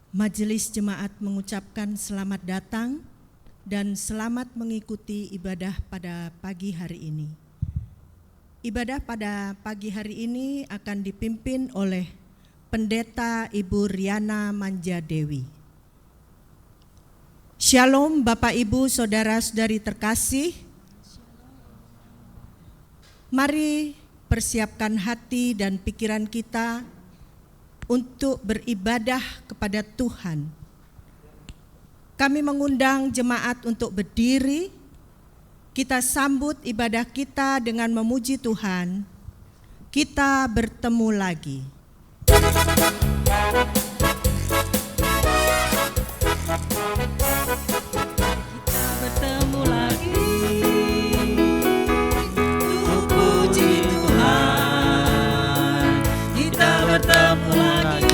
Majelis Jemaat mengucapkan selamat datang dan selamat mengikuti ibadah pada pagi hari ini. Ibadah pada pagi hari ini akan dipimpin oleh Pendeta Ibu Riana Manjadewi. Shalom Bapak Ibu Saudara-saudari terkasih. Mari persiapkan hati dan pikiran kita untuk beribadah kepada Tuhan. Kami mengundang jemaat untuk berdiri. Kita sambut ibadah kita dengan memuji Tuhan. Kita bertemu lagi. Bertemu lagi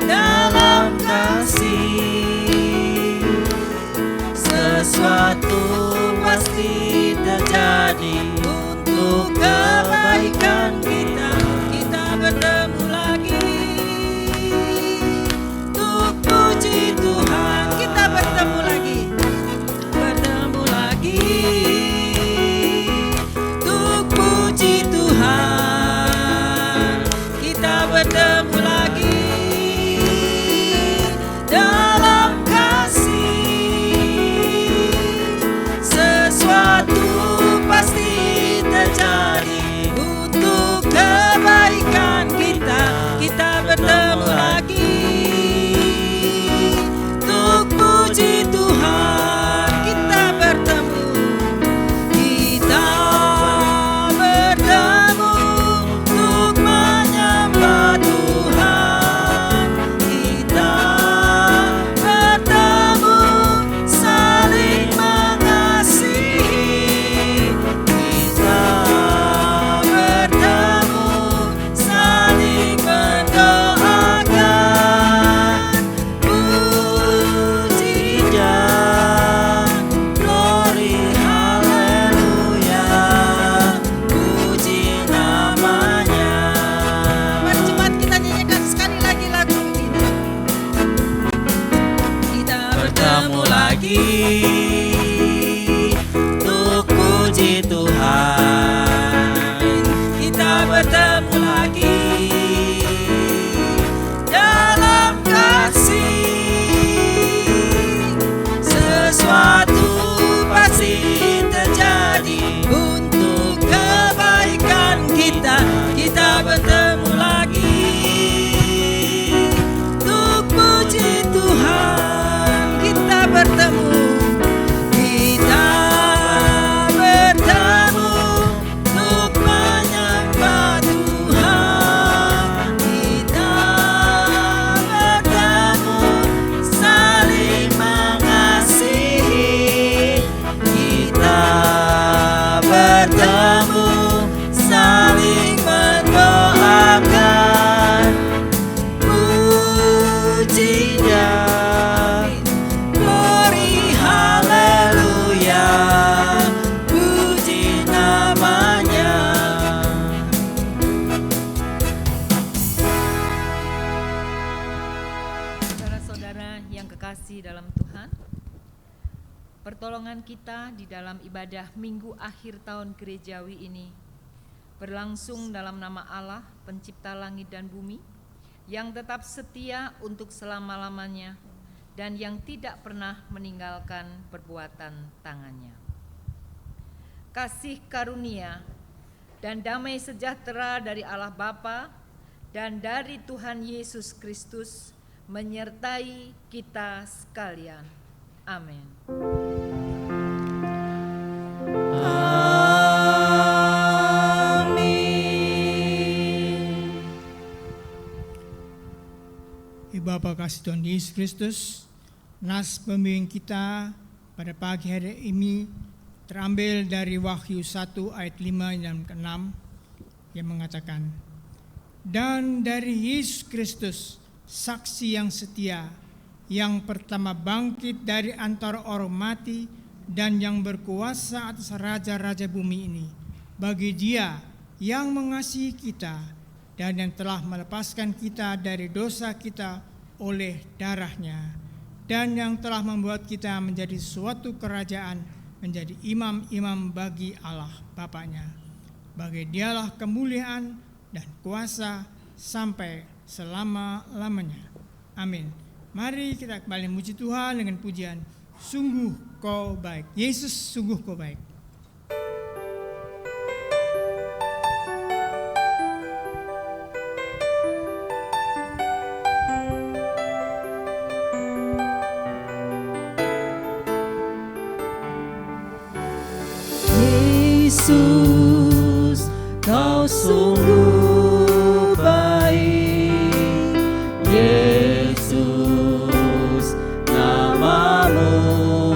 dalam kasih, sesuatu pasti terjadi untuk kebaikan kita. Kita bertemu lagi untuk puji Tuhan. Kita bertemu lagi untuk puji Tuhan. Bertemu lagi dalam kasih, sesuatu pasti terjadi untuk kebaikan kita. Kita bertemu lagi untuk puji Tuhan. Kita bertemu untuk menyembah Tuhan. Kita bertemu saling mengasihi. Kita bertemu saling mendoakan. Puji dan glory haleluya, puji namanya. Mari jemaat kita nyanyikan sekali lagi lagu ini. Kita bertemu lagi untuk puji Tuhan. Kita bertemu lagi dalam kasih, sesuatu pasti terjadi untuk kebaikan kita. Kita bertemu lagi untuk puji Tuhan. Kita bertemu untuk menyembah Tuhan. Kita bertemu saling mengasihi. Kita bertemu saling mendoakan. Puji dan glory haleluya, puji namanya. Saudara-saudara yang kekasih dalam Tuhan, pertolongan kita di dalam ibadah minggu akhir tahun gerejawi ini berlangsung dalam nama Allah, pencipta langit dan bumi, yang tetap setia untuk selama-lamanya dan yang tidak pernah meninggalkan perbuatan tangannya. Kasih karunia dan damai sejahtera dari Allah Bapa dan dari Tuhan Yesus Kristus menyertai kita sekalian. Amin. Bapa kasih Tuhan Yesus Kristus, nas pembimbing kita pada pagi hari ini terambil dari Wahyu 1 ayat 5 dan 6 yang mengatakan, dan dari Yesus Kristus, saksi yang setia, yang pertama bangkit dari antara orang mati dan yang berkuasa atas raja-raja bumi ini, bagi Dia yang mengasihi kita dan yang telah melepaskan kita dari dosa kita oleh darahnya, dan yang telah membuat kita menjadi suatu kerajaan, menjadi imam-imam bagi Allah Bapanya. Bagi Dialah kemuliaan dan kuasa sampai selama-lamanya. Amin. Mari kita kembali memuji Tuhan dengan pujian Sungguh Kau Baik. Yesus, sungguh Kau baik. Yesus, Kau sungguh baik. Yesus, nama-Mu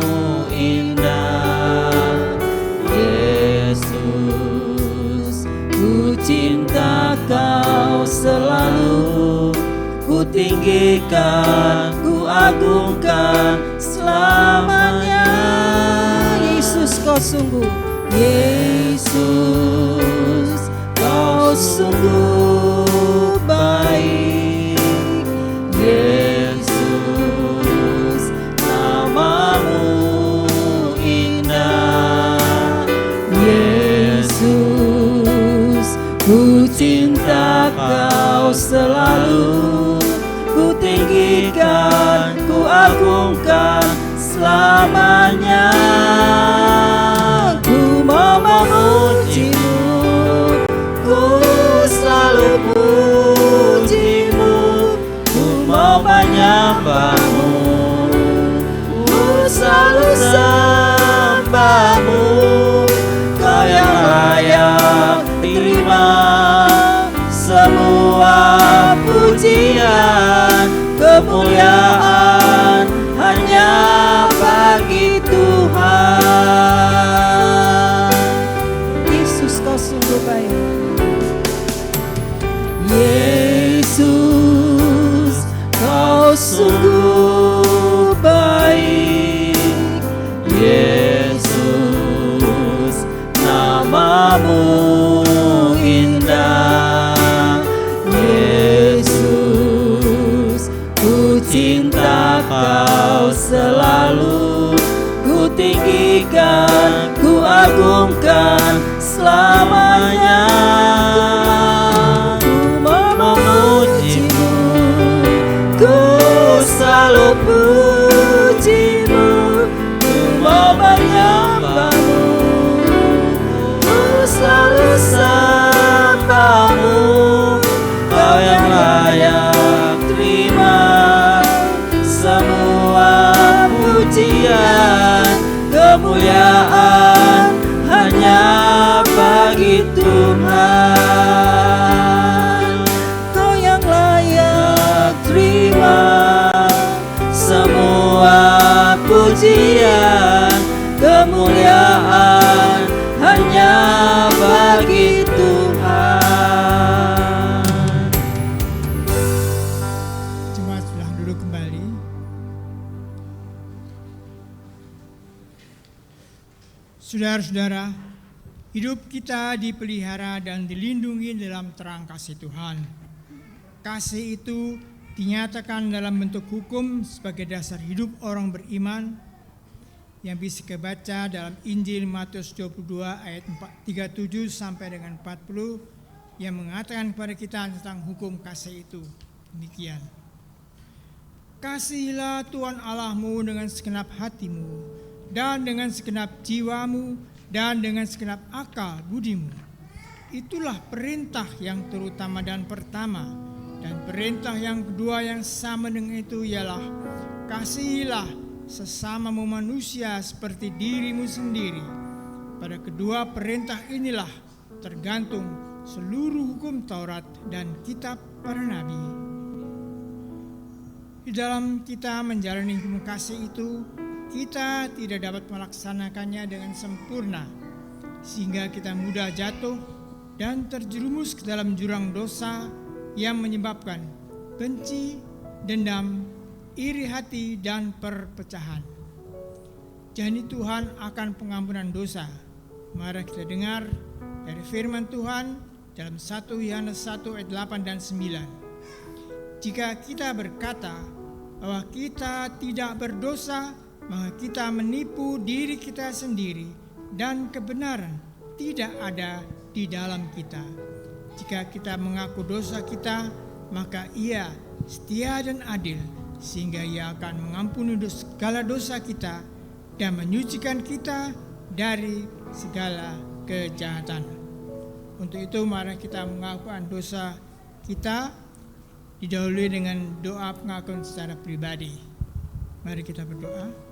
indah. Yesus, ku cinta Kau selalu, ku tinggikan, ku agungkan selamanya. Yesus, Kau sungguh. Yesus, Kau sungguh baik. Yesus, nama-Mu indah. Yesus, ku cinta Kau selalu, ku tinggikan, ku agungkan selamanya. Memuji-Mu, ku selalu puji-Mu, ku mau menyembah-Mu, ku selalu sembah-Mu. Kau yang layak terima semua pujian, kemuliaan hanya bagi Tuhan. Sungguh baik. Yesus, Kau sungguh baik. Yesus, nama-Mu indah. Yesus, ku cinta Kau selalu, ku tinggikan, ku agungkan selamanya. Ku memuji-Mu, ku selalu puji-Mu, ku mau menyembah-Mu, ku selalu sembah-Mu. Kau yang layak terima semua pujian, kemuliaan hanya bagi Tuhan. Kau yang layak terima semua pujian, kemuliaan hanya bagi Tuhan. Jemaat sudah duduk kembali. Saudara-saudara, hidup kita dipelihara dan dilindungi dalam terang kasih Tuhan. Kasih itu dinyatakan dalam bentuk hukum sebagai dasar hidup orang beriman yang bisa kebaca dalam Injil Matius 22 ayat 37 sampai dengan 40 yang mengatakan kepada kita tentang hukum kasih itu. Demikian. Kasihilah Tuhan Allahmu dengan segenap hatimu, dan dengan segenap jiwamu, dan dengan segenap akal budimu. Itulah perintah yang terutama dan pertama. Dan perintah yang kedua yang sama dengan itu ialah kasihilah sesamamu manusia seperti dirimu sendiri. Pada kedua perintah inilah tergantung seluruh hukum Taurat dan kitab para nabi. Di dalam kita menjalani hukum kasih itu, kita tidak dapat melaksanakannya dengan sempurna, sehingga kita mudah jatuh dan terjerumus ke dalam jurang dosa yang menyebabkan benci, dendam, iri hati, dan perpecahan. Janji Tuhan akan pengampunan dosa. Mari kita dengar dari firman Tuhan dalam 1 Yohanes 1 ayat 8 dan 9. Jika kita berkata bahwa kita tidak berdosa, maka kita menipu diri kita sendiri dan kebenaran tidak ada di dalam kita. Jika kita mengaku dosa kita, maka Ia setia dan adil, sehingga Ia akan mengampuni segala dosa kita dan menyucikan kita dari segala kejahatan. Untuk itu mari kita mengakukan dosa kita, didahului dengan doa pengakuan secara pribadi. Mari kita berdoa.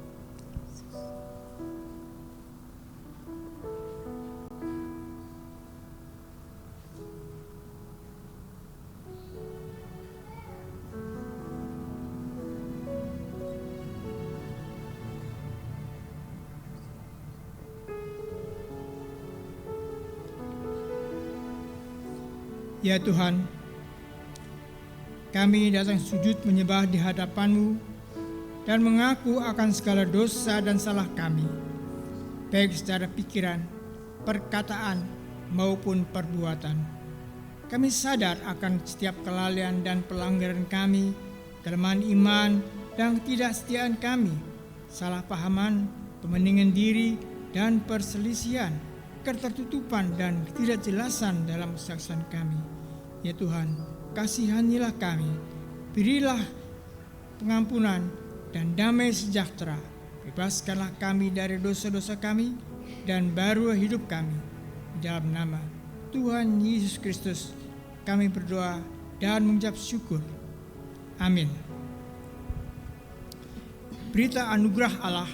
Ya Tuhan, kami datang sujud menyembah di hadapan-Mu dan mengaku akan segala dosa dan salah kami, baik secara pikiran, perkataan, maupun perbuatan. Kami sadar akan setiap kelalaian dan pelanggaran kami, kelemahan iman dan ketidaksetiaan kami, salah pahaman, pementingan diri, dan perselisihan, ketertutupan dan ketidakjelasan dalam kesaksian kami. Ya Tuhan, kasihanilah kami, berilah pengampunan dan damai sejahtera, bebaskanlah kami dari dosa-dosa kami, dan barulah hidup kami. Dalam nama Tuhan Yesus Kristus kami berdoa dan mengucap syukur. Amin. Berita anugerah Allah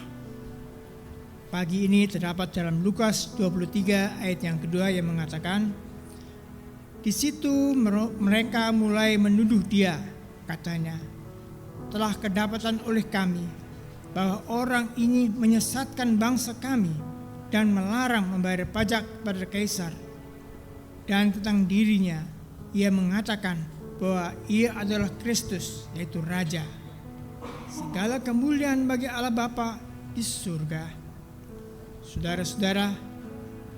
pagi ini terdapat dalam Lukas 23 ayat yang kedua yang mengatakan, di situ mereka mulai menuduh Dia, katanya, telah kedapatan oleh kami bahwa orang ini menyesatkan bangsa kami dan melarang membayar pajak pada Kaisar. Dan tentang dirinya, Ia mengatakan bahwa Ia adalah Kristus, yaitu Raja. Segala kemuliaan bagi Allah Bapa di surga. Saudara-saudara,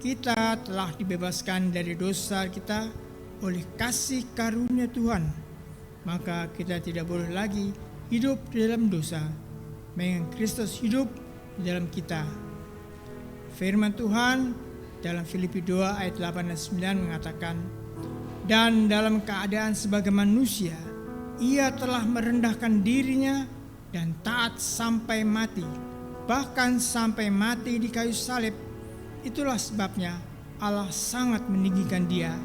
kita telah dibebaskan dari dosa kita oleh kasih karunia Tuhan, maka kita tidak boleh lagi hidup di dalam dosa, mengingat Kristus hidup di dalam kita. Firman Tuhan dalam Filipi 2 ayat 8 dan 9 mengatakan, dan dalam keadaan sebagai manusia, Ia telah merendahkan dirinya dan taat sampai mati, bahkan sampai mati di kayu salib. Itulah sebabnya Allah sangat meninggikan Dia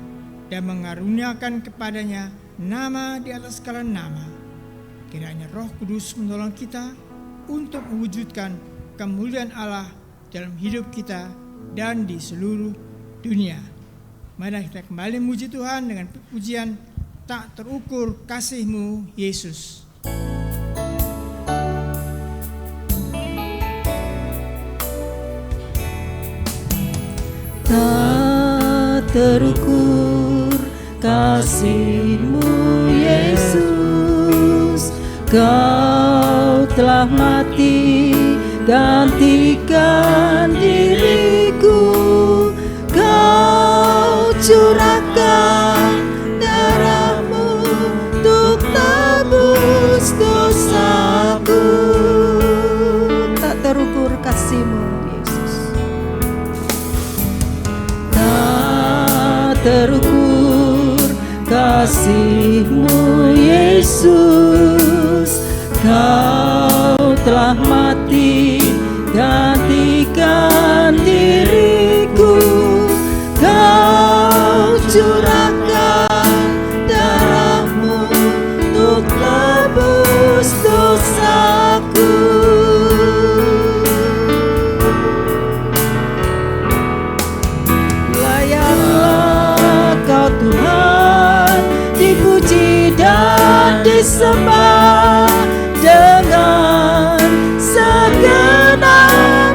dan mengaruniakan kepadanya nama di atas segala nama. Kiranya Roh Kudus menolong kita untuk mewujudkan kemuliaan Allah dalam hidup kita dan di seluruh dunia. Mari kita kembali memuji Tuhan dengan pujian tak terukur kasih-Mu Yesus. Tak terukur kasih-Mu Yesus, Kau telah mati gantikan diriku, Kau curahkan darah-Mu untuk tebus dosaku. Tak terukur kasih-Mu Yesus, tak terukur kasih-Mu Yesus, Kau telah mati gantikan diriku, Kau curahkan darah-Mu untuk tebus dosaku. Layaklah Kau Tuhan, dipuji dan disembah dengan segenap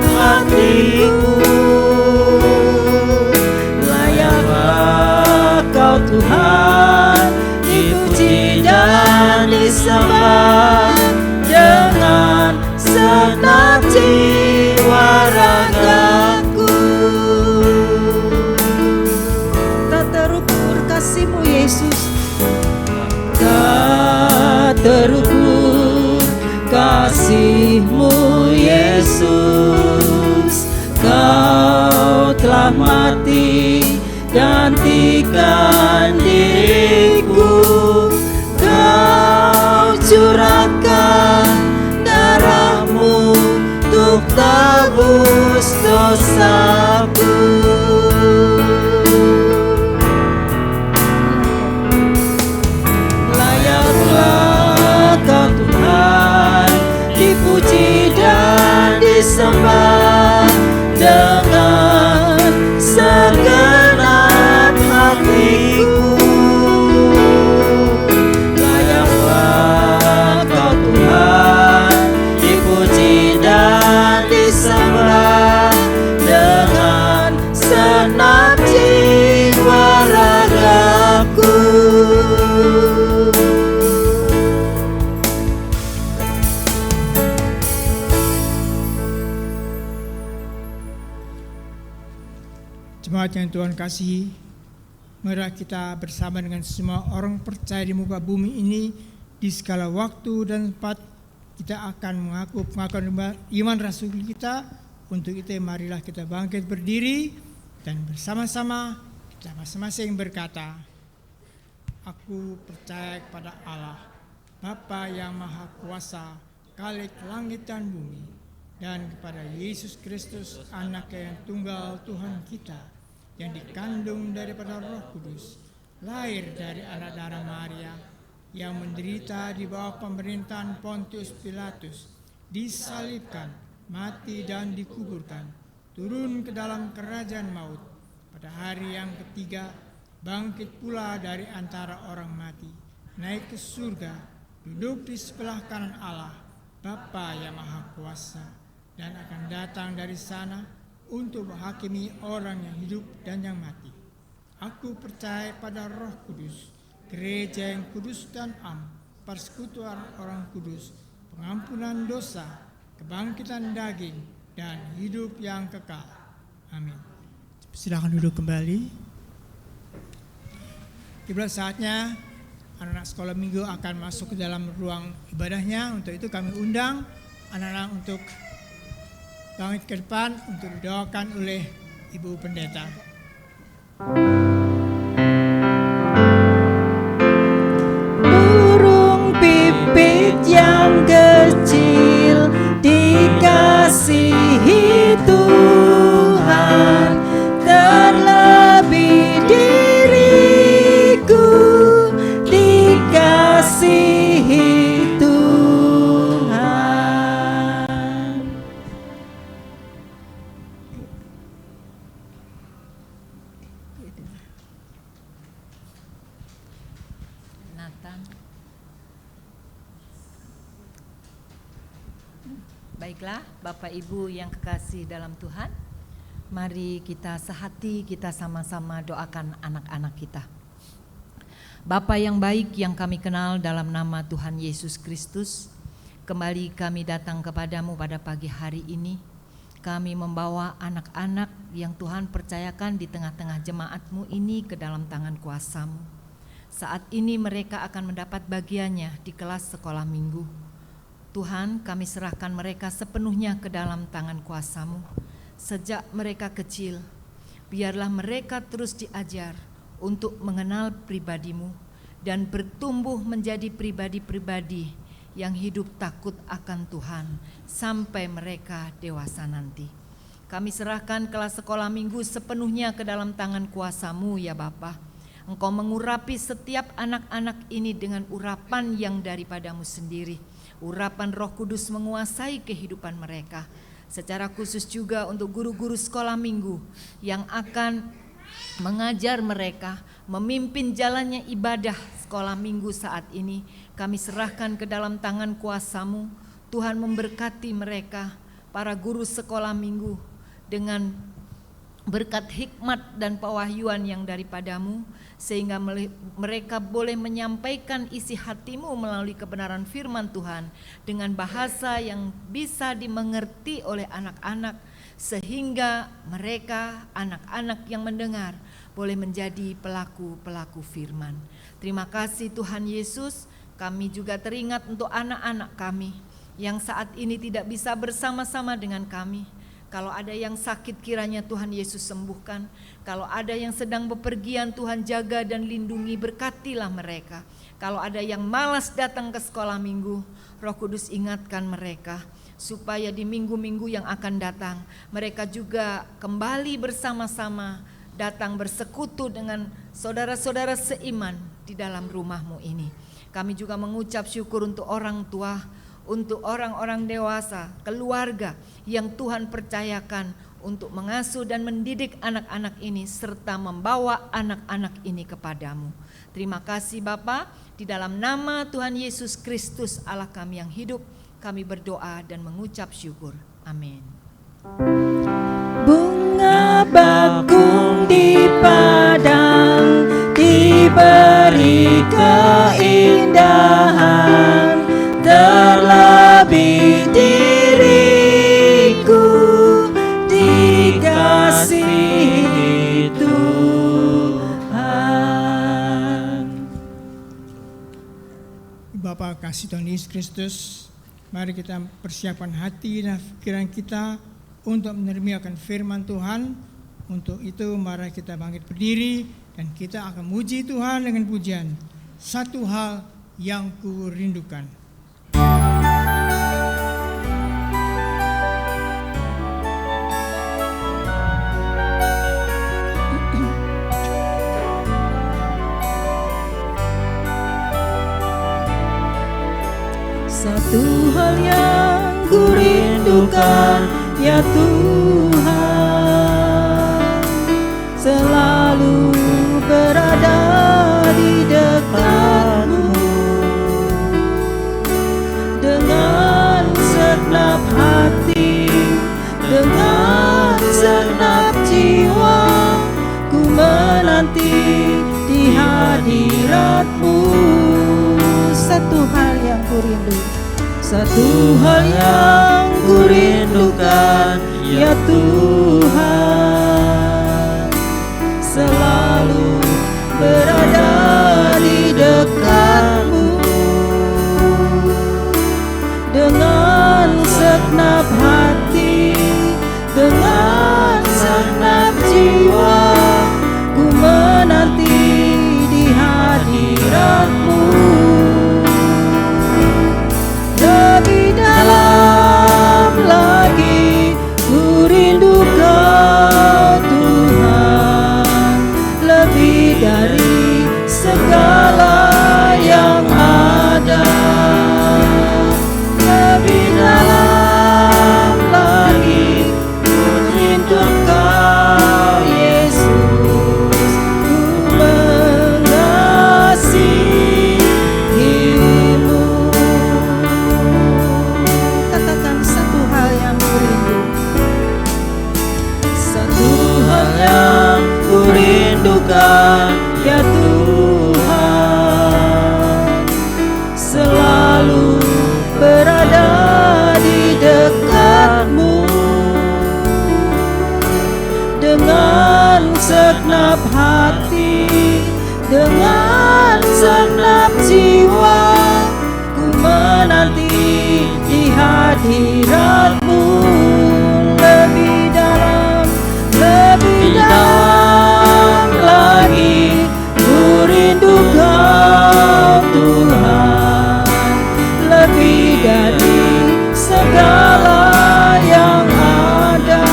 kasih-Mu Yesus, Kau telah mati gantikan diriku, Kau curahkan darah-Mu untuk tebus dosaku. Layaklah Kau Tuhan dipuji dan disembah dengan segenap hatiku. Layaklah Kau Tuhan dipuji dan disembah dengan senap jiwa ragaku. Jemaat yang Tuhan kasihi, marilah kita bersama dengan semua orang percaya di muka bumi ini di segala waktu dan tempat kita akan mengaku pengakuan iman rasul kita. Untuk itu marilah kita bangkit berdiri dan bersama-sama kita masing-masing berkata, aku percaya kepada Allah, Bapa yang Maha Kuasa, Khalik langit dan bumi, dan kepada Yesus Kristus, Anak yang tunggal Tuhan kita, yang dikandung daripada Roh Kudus, lahir dari anak darah Maria, yang menderita di bawah pemerintahan Pontius Pilatus, disalibkan, mati dan dikuburkan, turun ke dalam kerajaan maut, pada hari yang ketiga bangkit pula dari antara orang mati, naik ke surga, duduk di sebelah kanan Allah, Bapa yang Maha Kuasa, dan akan datang dari sana untuk menghakimi orang yang hidup dan yang mati. Aku percaya pada Roh Kudus, gereja yang kudus dan am, persekutuan orang kudus, pengampunan dosa, kebangkitan daging, dan hidup yang kekal. Amin. Silakan duduk kembali. Tiba saatnya anak-anak sekolah minggu akan masuk ke dalam ruang ibadahnya. Untuk itu kami undang anak-anak untuk bangkit ke depan untuk didoakan oleh Ibu Pendeta. Burung pipit yang kecil dikasihi Tuhan, terlebih diriku dikasihi Tuhan. Nathan. Baiklah, Bapak Ibu yang kekasih dalam Tuhan, mari kita sehati, kita sama-sama doakan anak-anak kita. Bapa yang baik yang kami kenal dalam nama Tuhan Yesus Kristus, kembali kami datang kepadamu pada pagi hari ini. Kami membawa anak-anak yang Tuhan percayakan di tengah-tengah jemaat-Mu ini ke dalam tangan kuasa-Mu. Saat ini mereka akan mendapat bagiannya di kelas sekolah minggu. Tuhan, kami serahkan mereka sepenuhnya ke dalam tangan kuasa-Mu. Sejak mereka kecil, biarlah mereka terus diajar untuk mengenal pribadi-Mu dan bertumbuh menjadi pribadi-pribadi yang hidup takut akan Tuhan sampai mereka dewasa nanti. Kami serahkan kelas sekolah minggu sepenuhnya ke dalam tangan kuasa-Mu ya Bapa. Engkau mengurapi setiap anak-anak ini dengan urapan yang daripadamu sendiri. Urapan Roh Kudus menguasai kehidupan mereka. Secara khusus juga untuk guru-guru sekolah minggu yang akan mengajar mereka, memimpin jalannya ibadah sekolah minggu saat ini. Kami serahkan ke dalam tangan kuasa-Mu. Tuhan memberkati mereka, para guru sekolah minggu, dengan berkat hikmat dan pewahyuan yang daripadamu, sehingga mereka boleh menyampaikan isi hati-Mu melalui kebenaran firman Tuhan dengan bahasa yang bisa dimengerti oleh anak-anak, sehingga mereka, anak-anak yang mendengar, boleh menjadi pelaku-pelaku firman. Terima kasih Tuhan Yesus. Kami juga teringat untuk anak-anak kami yang saat ini tidak bisa bersama-sama dengan kami. Kalau ada yang sakit, kiranya Tuhan Yesus sembuhkan. Kalau ada yang sedang bepergian, Tuhan jaga dan lindungi, berkatilah mereka. Kalau ada yang malas datang ke sekolah minggu, Roh Kudus ingatkan mereka, supaya di minggu-minggu yang akan datang, mereka juga kembali bersama-sama datang bersekutu dengan saudara-saudara seiman di dalam rumah-Mu ini. Kami juga mengucap syukur untuk orang tua, untuk orang-orang dewasa, keluarga yang Tuhan percayakan untuk mengasuh dan mendidik anak-anak ini serta membawa anak-anak ini kepadamu. Terima kasih Bapa, di dalam nama Tuhan Yesus Kristus Allah kami yang hidup, kami berdoa dan mengucap syukur. Amin. Bunga bakung di padang diberi keindahan, terlebih diriku dikasihi Tuhan. Bapa kasih Tuhan Yesus Kristus, mari kita persiapkan hati dan pikiran kita untuk menerima firman Tuhan. Untuk itu mari kita bangkit berdiri dan kita akan muji Tuhan dengan pujian Satu Hal Yang Ku Rindukan. Satu hal yang ku rindukan, ya Tuhan, selalu berada di dekat-Mu dengan segenap hati, dengan segenap jiwa, ku menanti di hadirat-Mu. Satu hal yang ku rindu, satu hal yang ku rindukan, ya Tuhan, selalu berada di dekat-Mu dengan segenap hati, dengan segenap jiwa, ku menanti di hadirat-Mu. Lebih dalam lagi ku rindu Kau Tuhan, lebih dari segala yang ada. Lebih dalam lagi ku rindu Kau Yesus, ku mengasihi-Mu. Katakan satu hal yang ku rindu, satu hal yang ku rindukan, ya Tuhan, selalu berada di dekat-Mu dengan segenap hati, dengan segenap jiwa, ku menanti di hadirat-Mu. Lebih dalam lagi ku rindu Kau Tuhan, lebih dari segala yang ada.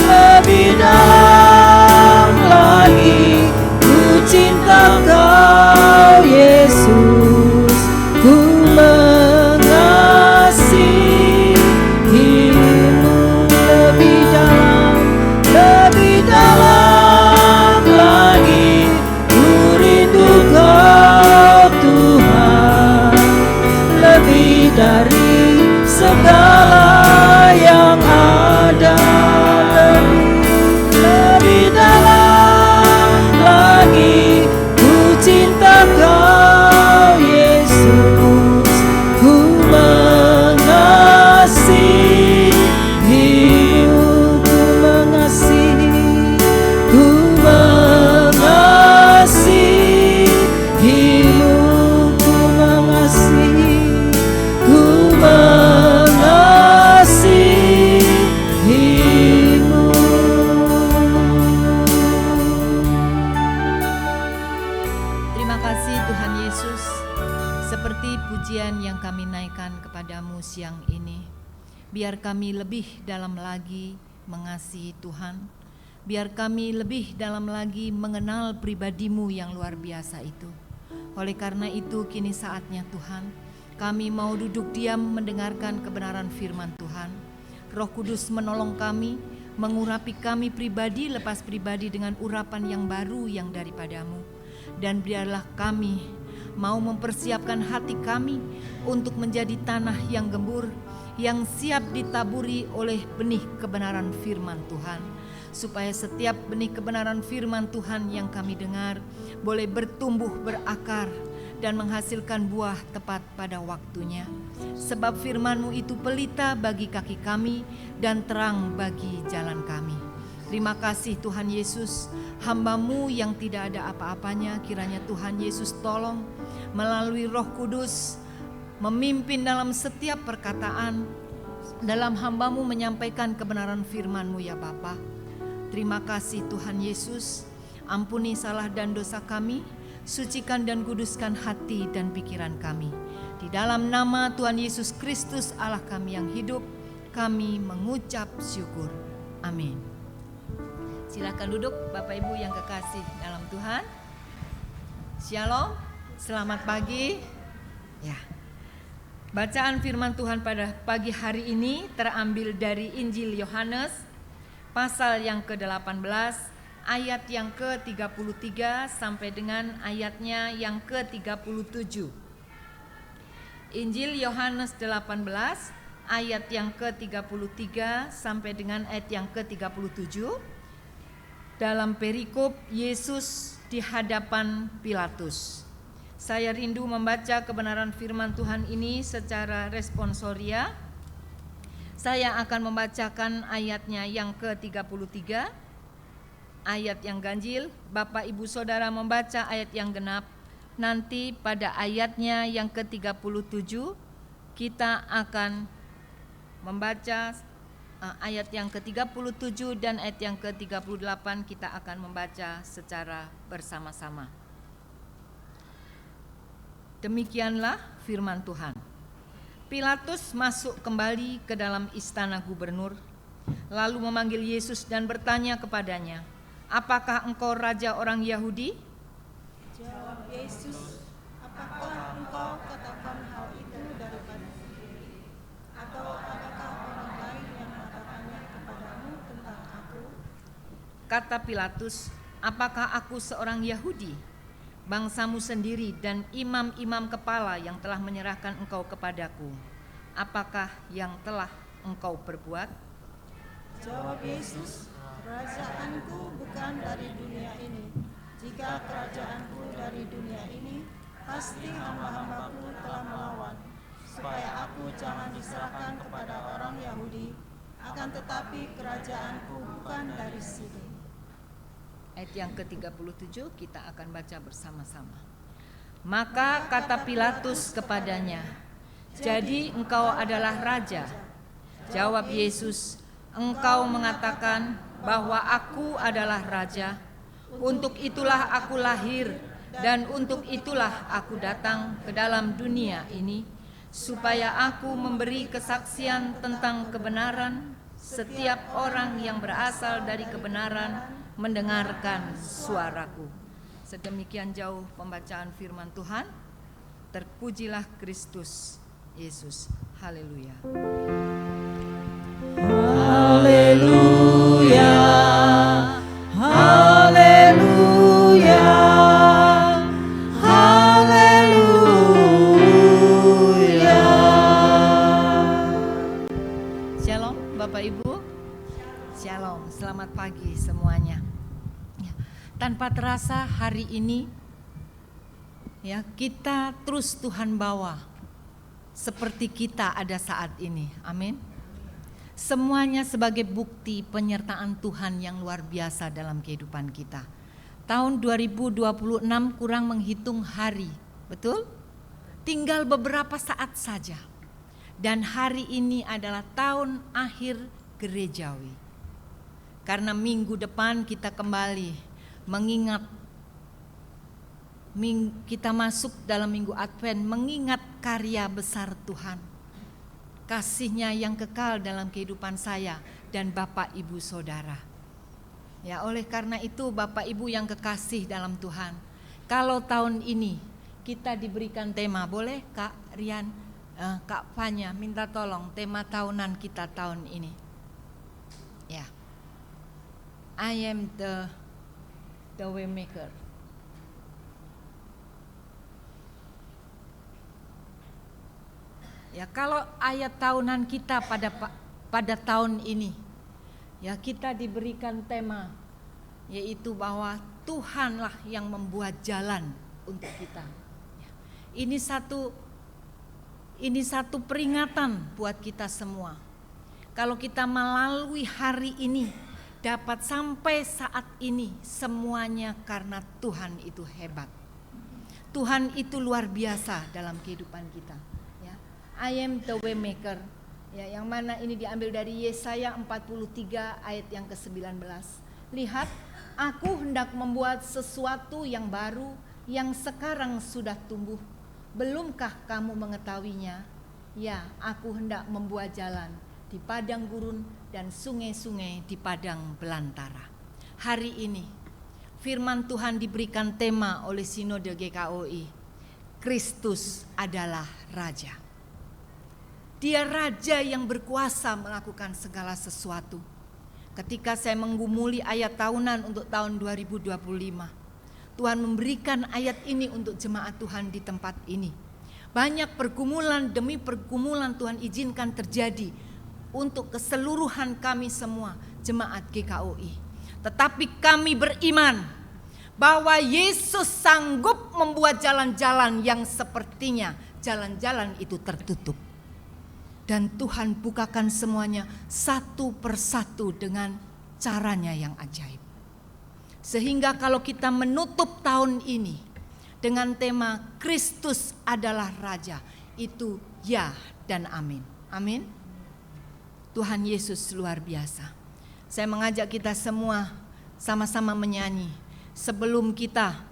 Lebih dalam lagi ku cinta Kau Yesus, ku mengasihi-Mu. Lebih dalam lagi ku rindu Kau Tuhan, lebih dari segala yang ada. Lebih dalam lagi ku cinta Kau Yesus, ku mengasihi-Mu. Ku mengasihi-Mu, ku mengasihi-Mu, pujian yang kami naikkan kepadamu siang ini. Biar kami lebih dalam lagi mengasihi Tuhan. Biar kami lebih dalam lagi mengenal pribadimu yang luar biasa itu. Oleh karena itu kini saatnya Tuhan, kami mau duduk diam mendengarkan kebenaran firman Tuhan. Roh Kudus menolong kami, mengurapi kami pribadi lepas pribadi dengan urapan yang baru yang daripadamu. Dan biarlah kami mau mempersiapkan hati kami untuk menjadi tanah yang gembur, yang siap ditaburi oleh benih kebenaran firman Tuhan. Supaya setiap benih kebenaran firman Tuhan yang kami dengar boleh bertumbuh berakar dan menghasilkan buah tepat pada waktunya. Sebab firman-Mu itu pelita bagi kaki kami dan terang bagi jalan kami. Terima kasih Tuhan Yesus, hamba-Mu yang tidak ada apa-apanya, kiranya Tuhan Yesus tolong melalui Roh Kudus memimpin dalam setiap perkataan, dalam hamba-Mu menyampaikan kebenaran firman-Mu ya Bapa. Terima kasih Tuhan Yesus, ampuni salah dan dosa kami, sucikan dan kuduskan hati dan pikiran kami. Di dalam nama Tuhan Yesus Kristus Allah kami yang hidup, kami mengucap syukur. Amin. Silakan duduk Bapak Ibu yang kekasih dalam Tuhan. Shalom, selamat pagi. Ya. Bacaan firman Tuhan pada pagi hari ini terambil dari Injil Yohanes pasal yang ke-18 ayat yang ke-33 sampai dengan ayatnya yang ke-37. Injil Yohanes 18 ayat yang ke-33 sampai dengan ayat yang ke-37. Dalam perikop Yesus di hadapan Pilatus. Saya rindu membaca kebenaran firman Tuhan ini secara responsoria. Saya akan membacakan ayatnya yang ke-33, ayat yang ganjil. Bapak Ibu Saudara membaca ayat yang genap. Nanti pada ayatnya yang ke-37 kita akan membaca ayat yang ke-37 dan ayat yang ke-38 kita akan membaca secara bersama-sama. Demikianlah firman Tuhan. Pilatus masuk kembali ke dalam istana gubernur, lalu memanggil Yesus dan bertanya kepadanya, "Apakah engkau raja orang Yahudi?" Jawab Yesus, "Apakah engkau katakan hal itu daripada sendiri? Atau adakah orang lain yang mengatakannya kepadamu tentang aku?" Kata Pilatus, "Apakah aku seorang Yahudi? Bangsamu sendiri dan imam-imam kepala yang telah menyerahkan engkau kepadaku. Apakah yang telah engkau perbuat?" Jawab Yesus, "Kerajaanku bukan dari dunia ini. Jika kerajaanku dari dunia ini, pasti hamba-hambaku telah melawan, supaya aku jangan diserahkan kepada orang Yahudi. Akan tetapi kerajaanku bukan dari sini." Ayat yang ke-37 kita akan baca bersama-sama. Maka kata Pilatus kepadanya, "Jadi engkau adalah raja?" Jawab Yesus, "Engkau mengatakan bahwa aku adalah raja. Untuk itulah aku lahir dan untuk itulah aku datang ke dalam dunia ini, supaya aku memberi kesaksian tentang kebenaran. Setiap orang yang berasal dari kebenaran mendengarkan suaraku." Sedemikian jauh pembacaan firman Tuhan. Terpujilah Kristus Yesus. Haleluya. Haleluya, haleluya, haleluya. Shalom Bapak Ibu. Shalom, selamat pagi semuanya. Tanpa terasa hari ini ya kita terus Tuhan bawa seperti kita ada saat ini. Amin. Semuanya sebagai bukti penyertaan Tuhan yang luar biasa dalam kehidupan kita. Tahun 2026 kurang menghitung hari, betul? Tinggal beberapa saat saja. Dan hari ini adalah tahun akhir gerejawi. Karena minggu depan kita kembali mengingat kita masuk dalam minggu Advent mengingat karya besar Tuhan, kasih-Nya yang kekal dalam kehidupan saya dan Bapak Ibu Saudara. Ya, oleh karena itu Bapak Ibu yang kekasih dalam Tuhan, kalau tahun ini kita diberikan tema, boleh Kak Rian, Kak Fanya minta tolong tema tahunan kita tahun ini. Ya, I am the way maker. Ya, kalau ayat tahunan kita pada tahun ini, ya kita diberikan tema, yaitu bahwa Tuhanlah yang membuat jalan untuk kita. Ya, ini satu peringatan buat kita semua. Kalau kita melalui hari ini, dapat sampai saat ini, semuanya karena Tuhan itu hebat. Tuhan itu luar biasa dalam kehidupan kita. I am the way maker, ya, yang mana ini diambil dari Yesaya 43 ayat yang ke-19. Lihat, aku hendak membuat sesuatu yang baru, yang sekarang sudah tumbuh. Belumkah kamu mengetahuinya? Ya, aku hendak membuat jalan di padang gurun dan sungai-sungai di padang belantara. Hari ini firman Tuhan diberikan tema oleh Sinode GKOI. Kristus adalah Raja. Dia Raja yang berkuasa melakukan segala sesuatu. Ketika saya menggumuli ayat tahunan untuk tahun 2025, Tuhan memberikan ayat ini untuk jemaat Tuhan di tempat ini. Banyak pergumulan demi pergumulan Tuhan izinkan terjadi untuk keseluruhan kami semua jemaat GKOI. Tetapi kami beriman bahwa Yesus sanggup membuat jalan-jalan yang sepertinya jalan-jalan itu tertutup. Dan Tuhan bukakan semuanya satu persatu dengan caranya yang ajaib. Sehingga kalau kita menutup tahun ini dengan tema Kristus adalah Raja, itu ya dan amin. Amin. Tuhan Yesus luar biasa. Saya mengajak kita semua sama-sama menyanyi sebelum kita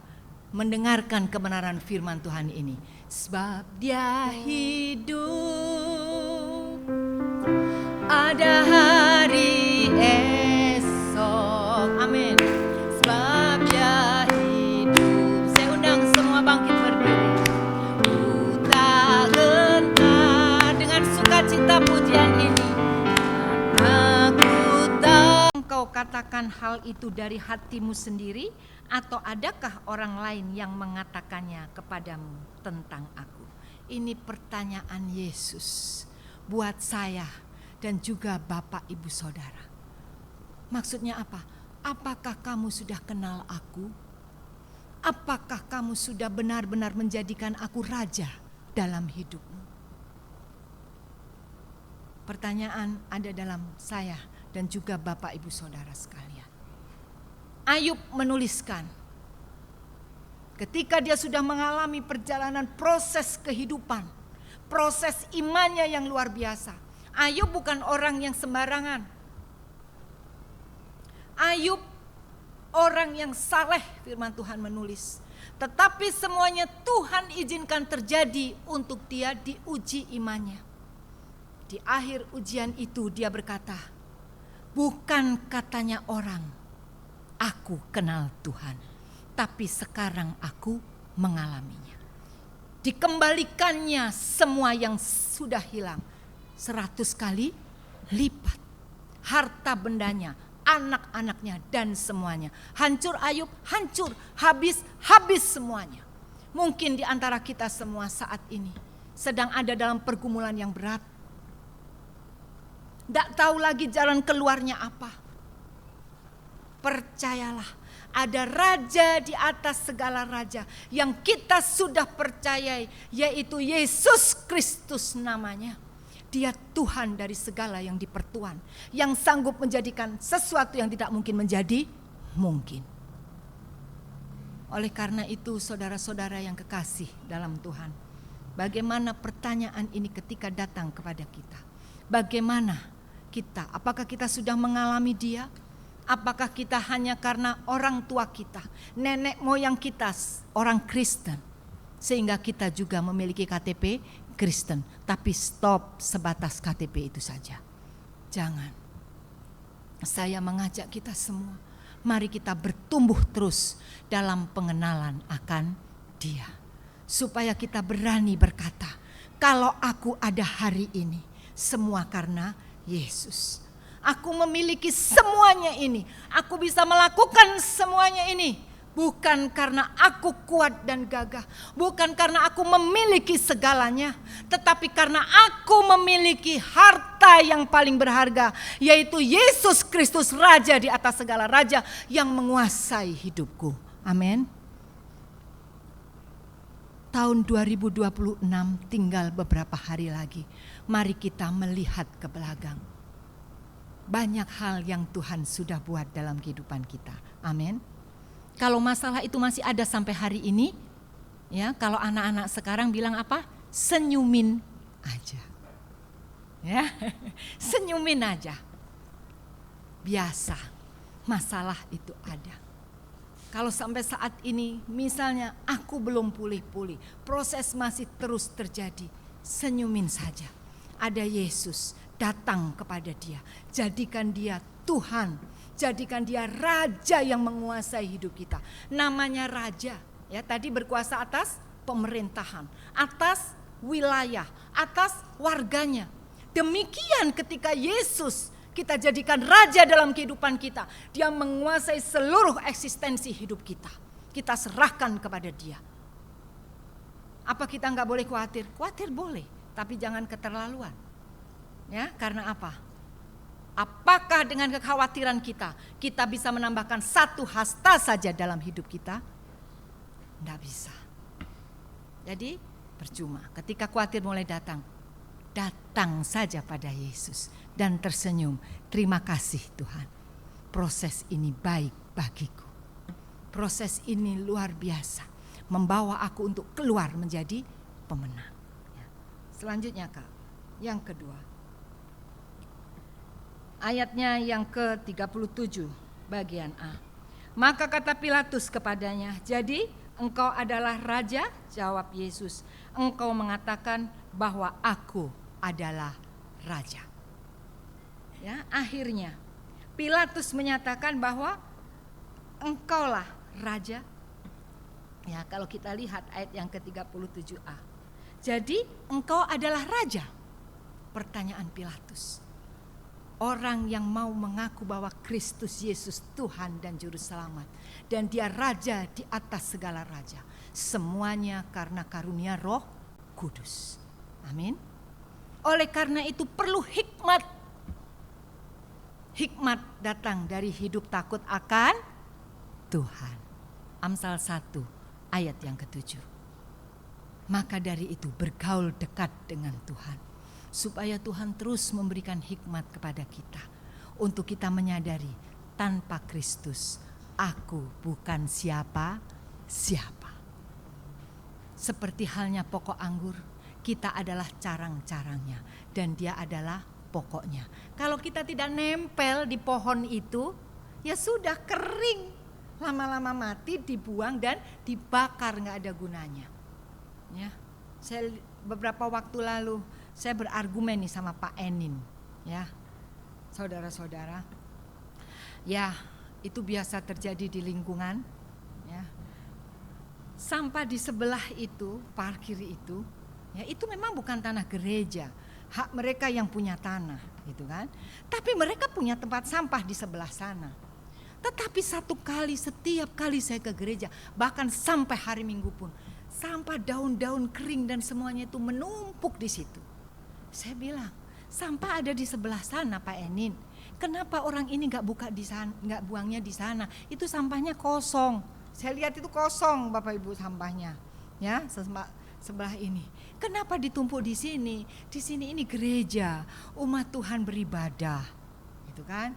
mendengarkan kebenaran firman Tuhan ini. Sebab Dia hidup, ada hari esok. Amin. Sebab Dia hidup. Saya undang semua bangkit berdiri. Ku tak gentar dengan sukacita pujian ini. Aku tak. Engkau katakan hal itu dari hatimu sendiri, atau adakah orang lain yang mengatakannya kepadamu tentang aku? Ini pertanyaan Yesus buat saya dan juga Bapak Ibu Saudara. Maksudnya apa? Apakah kamu sudah kenal aku? Apakah kamu sudah benar-benar menjadikan aku raja dalam hidupmu? Pertanyaan ada dalam saya dan juga Bapak Ibu Saudara sekalian. Ayub menuliskan, ketika dia sudah mengalami perjalanan proses kehidupan, proses imannya yang luar biasa. Ayub bukan orang yang sembarangan. Ayub orang yang saleh, firman Tuhan menulis. Tetapi semuanya Tuhan izinkan terjadi untuk dia diuji imannya. Di akhir ujian itu dia berkata, bukan katanya orang, aku kenal Tuhan, tapi sekarang aku mengalaminya. Dikembalikannya semua yang sudah hilang 100 kali lipat. Harta bendanya, anak-anaknya dan semuanya. Hancur Ayub, hancur, habis semuanya. Mungkin di antara kita semua saat ini sedang ada dalam pergumulan yang berat. Tidak tahu lagi jalan keluarnya apa. Percayalah, ada raja di atas segala raja yang kita sudah percayai, yaitu Yesus Kristus namanya. Dia Tuhan dari segala yang dipertuan, yang sanggup menjadikan sesuatu yang tidak mungkin menjadi mungkin. Oleh karena itu saudara-saudara yang kekasih dalam Tuhan, bagaimana pertanyaan ini ketika datang kepada kita? Bagaimana kita, apakah kita sudah mengalami Dia? Apakah kita hanya karena orang tua kita, nenek moyang kita orang Kristen, sehingga kita juga memiliki KTP Kristen, tapi stop sebatas KTP itu saja. Jangan. Saya mengajak kita semua, mari kita bertumbuh terus dalam pengenalan akan Dia, supaya kita berani berkata, kalau aku ada hari ini, semua karena Yesus. Aku memiliki semuanya ini. Aku bisa melakukan semuanya ini. Bukan karena aku kuat dan gagah. Bukan karena aku memiliki segalanya. Tetapi karena aku memiliki harta yang paling berharga. Yaitu Yesus Kristus, Raja di atas segala raja, yang menguasai hidupku. Amin. Tahun 2026 tinggal beberapa hari lagi. Mari kita melihat ke belakang. Banyak hal yang Tuhan sudah buat dalam kehidupan kita. Amin. Kalau masalah itu masih ada sampai hari ini, ya, kalau anak-anak sekarang bilang apa? Senyumin aja. Ya, senyumin aja. Biasa, masalah itu ada. Kalau sampai saat ini, misalnya aku belum pulih-pulih, proses masih terus terjadi, senyumin saja. Ada Yesus. Datang kepada Dia, jadikan Dia Tuhan, jadikan Dia Raja yang menguasai hidup kita. Namanya Raja, ya, tadi berkuasa atas pemerintahan, atas wilayah, atas warganya. Demikian ketika Yesus kita jadikan Raja dalam kehidupan kita, Dia menguasai seluruh eksistensi hidup kita. Kita serahkan kepada Dia. Apa kita nggak boleh khawatir? Khawatir boleh, tapi jangan keterlaluan. Ya, karena apa? Apakah dengan kekhawatiran kita bisa menambahkan satu hasta saja dalam hidup kita? Tidak bisa. Jadi percuma. Ketika khawatir mulai datang, datang saja pada Yesus dan tersenyum. Terima kasih Tuhan. Proses ini baik bagiku. Proses ini luar biasa, membawa aku untuk keluar menjadi pemenang. Selanjutnya Kak, yang kedua. Ayatnya yang ke-37 bagian A. Maka kata Pilatus kepadanya, jadi engkau adalah raja? Jawab Yesus, engkau mengatakan bahwa aku adalah raja. Ya, akhirnya Pilatus menyatakan bahwa engkaulah raja. Ya, kalau kita lihat ayat yang ke-37A. Jadi engkau adalah raja. Pertanyaan Pilatus. Orang yang mau mengaku bahwa Kristus Yesus Tuhan dan Juru Selamat. Dan Dia Raja di atas segala raja. Semuanya karena karunia Roh Kudus. Amin. Oleh karena itu perlu hikmat. Hikmat datang dari hidup takut akan Tuhan. Amsal 1 ayat yang ke-7. Maka dari itu bergaul dekat dengan Tuhan. Supaya Tuhan terus memberikan hikmat kepada kita. Untuk kita menyadari tanpa Kristus aku bukan siapa-siapa. Seperti halnya pokok anggur, kita adalah carang-carangnya. Dan Dia adalah pokoknya. Kalau kita tidak nempel di pohon itu, ya sudah kering. Lama-lama mati, dibuang dan dibakar, gak ada gunanya. Ya, saya beberapa waktu lalu saya berargumen nih sama Pak Enin, ya, saudara-saudara. Ya, itu biasa terjadi di lingkungan. Ya, sampah di sebelah itu, parkir itu, ya itu memang bukan tanah gereja, hak mereka yang punya tanah, gitu kan. Tapi mereka punya tempat sampah di sebelah sana. Tetapi setiap kali saya ke gereja, bahkan sampai hari Minggu pun, sampah daun-daun kering dan semuanya itu menumpuk di situ. Saya bilang, sampah ada di sebelah sana Pak Enin. Kenapa orang ini nggak buangnya di sana? Itu sampahnya kosong. Saya lihat itu kosong Bapak Ibu sampahnya. Ya, sebelah ini. Kenapa ditumpuk di sini? Di sini ini gereja, umat Tuhan beribadah. Gitu kan?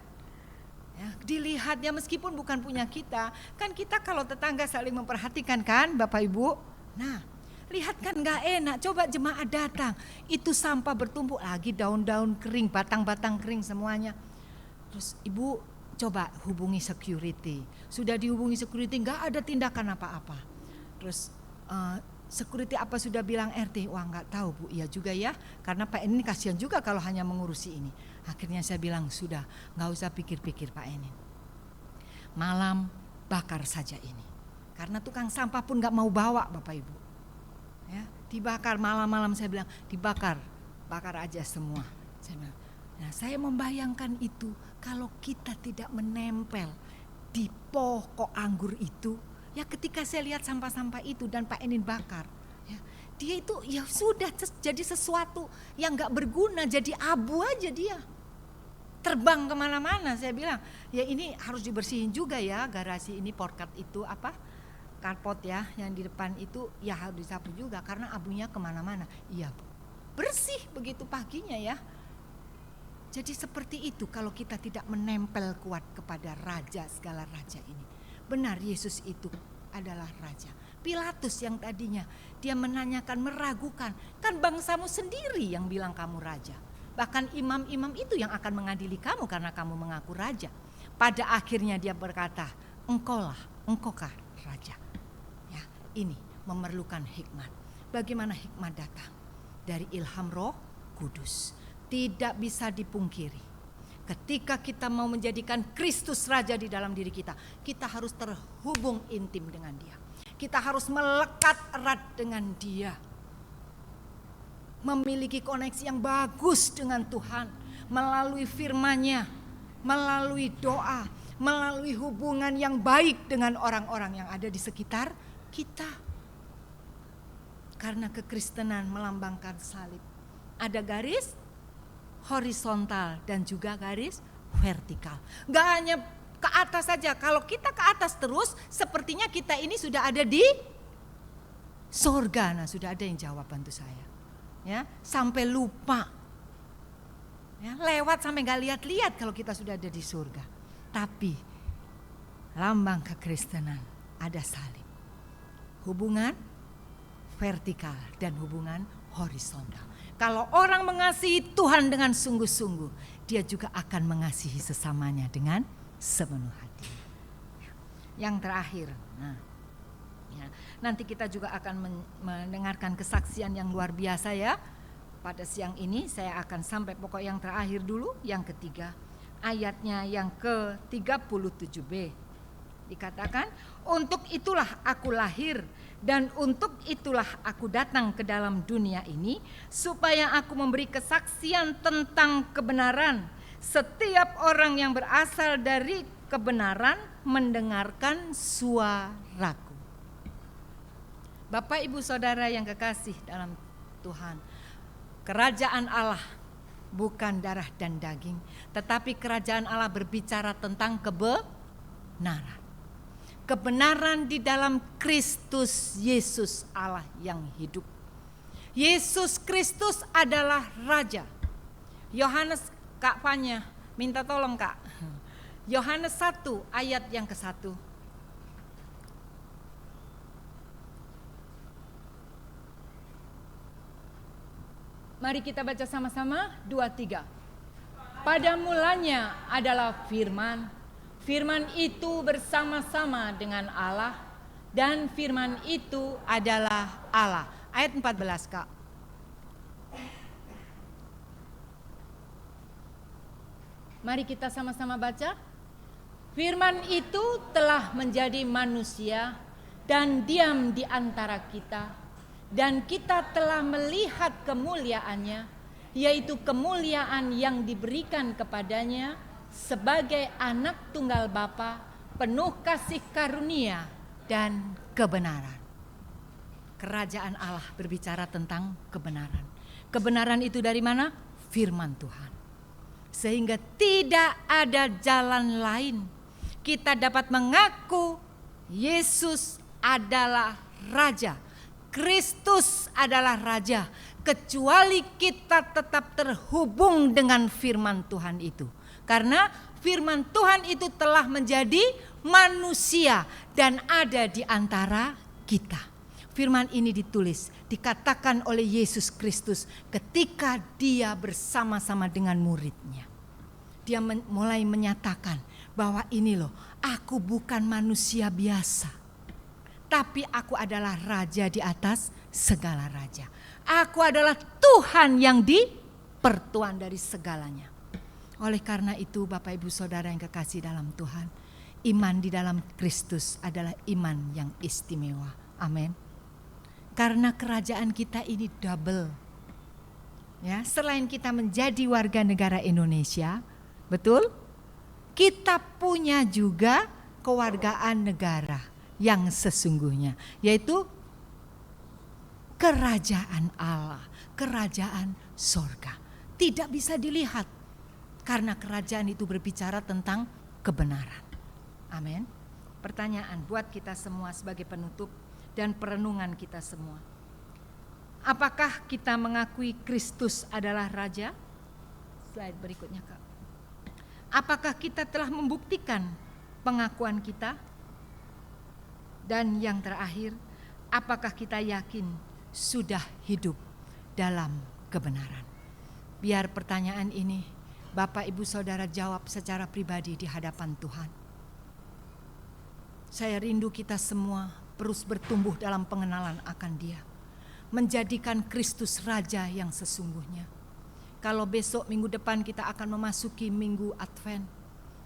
Ya, dilihatnya meskipun bukan punya kita, kan kita kalau tetangga saling memperhatikan kan Bapak Ibu. Nah, lihat kan gak enak, coba jemaat datang, itu sampah bertumpuk lagi, daun-daun kering, batang-batang kering semuanya. Terus ibu coba hubungi security. Sudah dihubungi security, nggak ada tindakan apa-apa. Terus security apa sudah bilang RT? Wah nggak tahu Bu, iya juga ya. Karena Pak Enin kasihan juga kalau hanya mengurusi ini. Akhirnya saya bilang sudah, nggak usah pikir-pikir Pak Enin. Malam bakar saja ini. Karena tukang sampah pun nggak mau bawa Bapak Ibu. Ya, dibakar malam-malam saya bilang dibakar, bakar aja semua. Saya bilang, nah saya membayangkan itu kalau kita tidak menempel di pokok anggur itu, ya ketika saya lihat sampah-sampah itu dan Pak Enin bakar, ya, dia itu ya sudah jadi sesuatu yang nggak berguna, jadi abu aja dia. Terbang kemana-mana. Saya bilang ya ini harus dibersihin juga ya garasi ini, porkat itu apa karpot ya yang di depan itu ya harus disapu juga karena abunya kemana-mana. Iya Bu, bersih begitu paginya ya. Jadi seperti itu kalau kita tidak menempel kuat kepada raja, segala raja ini. Benar Yesus itu adalah raja. Pilatus yang tadinya dia menanyakan, meragukan, kan bangsamu sendiri yang bilang kamu raja. Bahkan imam-imam itu yang akan mengadili kamu karena kamu mengaku raja. Pada akhirnya dia berkata, engkaukah raja. Ya, ini memerlukan hikmat. Bagaimana hikmat datang? Dari ilham Roh Kudus. Tidak bisa dipungkiri. Ketika kita mau menjadikan Kristus raja di dalam diri kita, kita harus terhubung intim dengan Dia. Kita harus melekat erat dengan Dia. Memiliki koneksi yang bagus dengan Tuhan melalui firman-Nya, melalui doa, melalui hubungan yang baik dengan orang-orang yang ada di sekitar kita. Karena kekristenan melambangkan salib. Ada garis horizontal dan juga garis vertikal. Gak hanya ke atas saja. Kalau kita ke atas terus, sepertinya kita ini sudah ada di surga. Nah, sudah ada yang jawab, bantu saya. Ya, sampai lupa. Ya, lewat sampai gak lihat-lihat kalau kita sudah ada di surga. Tapi lambang kekristenan ada salib. Hubungan vertikal dan hubungan horizontal. Kalau orang mengasihi Tuhan dengan sungguh-sungguh, dia juga akan mengasihi sesamanya dengan sepenuh hati. Yang terakhir, nanti kita juga akan mendengarkan kesaksian yang luar biasa ya. Pada siang ini saya akan sampai pokok yang terakhir dulu, yang ketiga. Ayatnya yang ke-37b. Dikatakan, untuk itulah aku lahir dan untuk itulah aku datang ke dalam dunia ini, supaya aku memberi kesaksian tentang kebenaran. Setiap orang yang berasal dari kebenaran mendengarkan suaraku. Bapak Ibu Saudara yang kekasih dalam Tuhan, kerajaan Allah bukan darah dan daging, tetapi kerajaan Allah berbicara tentang kebenaran. Kebenaran di dalam Kristus Yesus Allah yang hidup. Yesus Kristus adalah Raja. Yohanes, Kak Fanya, minta tolong Kak. Yohanes 1 ayat yang ke-1. Mari kita baca sama-sama, 2, 3. Pada mulanya adalah firman. Firman itu bersama-sama dengan Allah dan firman itu adalah Allah. Ayat 14 Kak. Mari kita sama-sama baca. Firman itu telah menjadi manusia dan diam di antara kita. Dan kita telah melihat kemuliaannya, yaitu kemuliaan yang diberikan kepadanya sebagai anak tunggal Bapa, penuh kasih karunia dan kebenaran. Kerajaan Allah berbicara tentang kebenaran. Kebenaran itu dari mana? Firman Tuhan. Sehingga tidak ada jalan lain. Kita dapat mengaku Yesus adalah Raja. Kristus adalah Raja. Kecuali kita tetap terhubung dengan firman Tuhan itu. Karena firman Tuhan itu telah menjadi manusia dan ada di antara kita. Firman ini ditulis, dikatakan oleh Yesus Kristus ketika dia bersama-sama dengan muridnya. Dia mulai menyatakan bahwa ini loh, aku bukan manusia biasa, tapi aku adalah raja di atas segala raja. Aku adalah Tuhan yang dipertuan dari segalanya. Oleh karena itu Bapak Ibu Saudara yang kekasih dalam Tuhan, iman di dalam Kristus adalah iman yang istimewa. Amin. Karena kerajaan kita ini double. Ya, selain kita menjadi warga negara Indonesia, betul? Kita punya juga kewargaan negara yang sesungguhnya, yaitu kerajaan Allah, kerajaan sorga. Tidak bisa dilihat karena kerajaan itu berbicara tentang kebenaran. Amin. Pertanyaan buat kita semua sebagai penutup dan perenungan kita semua. Apakah kita mengakui Kristus adalah Raja? Slide berikutnya, Kak. Apakah kita telah membuktikan pengakuan kita? Dan yang terakhir, apakah kita yakin sudah hidup dalam kebenaran? Biar pertanyaan ini Bapak Ibu Saudara jawab secara pribadi di hadapan Tuhan. Saya rindu kita semua terus bertumbuh dalam pengenalan akan Dia, menjadikan Kristus Raja yang sesungguhnya. Kalau besok minggu depan kita akan memasuki minggu Advent,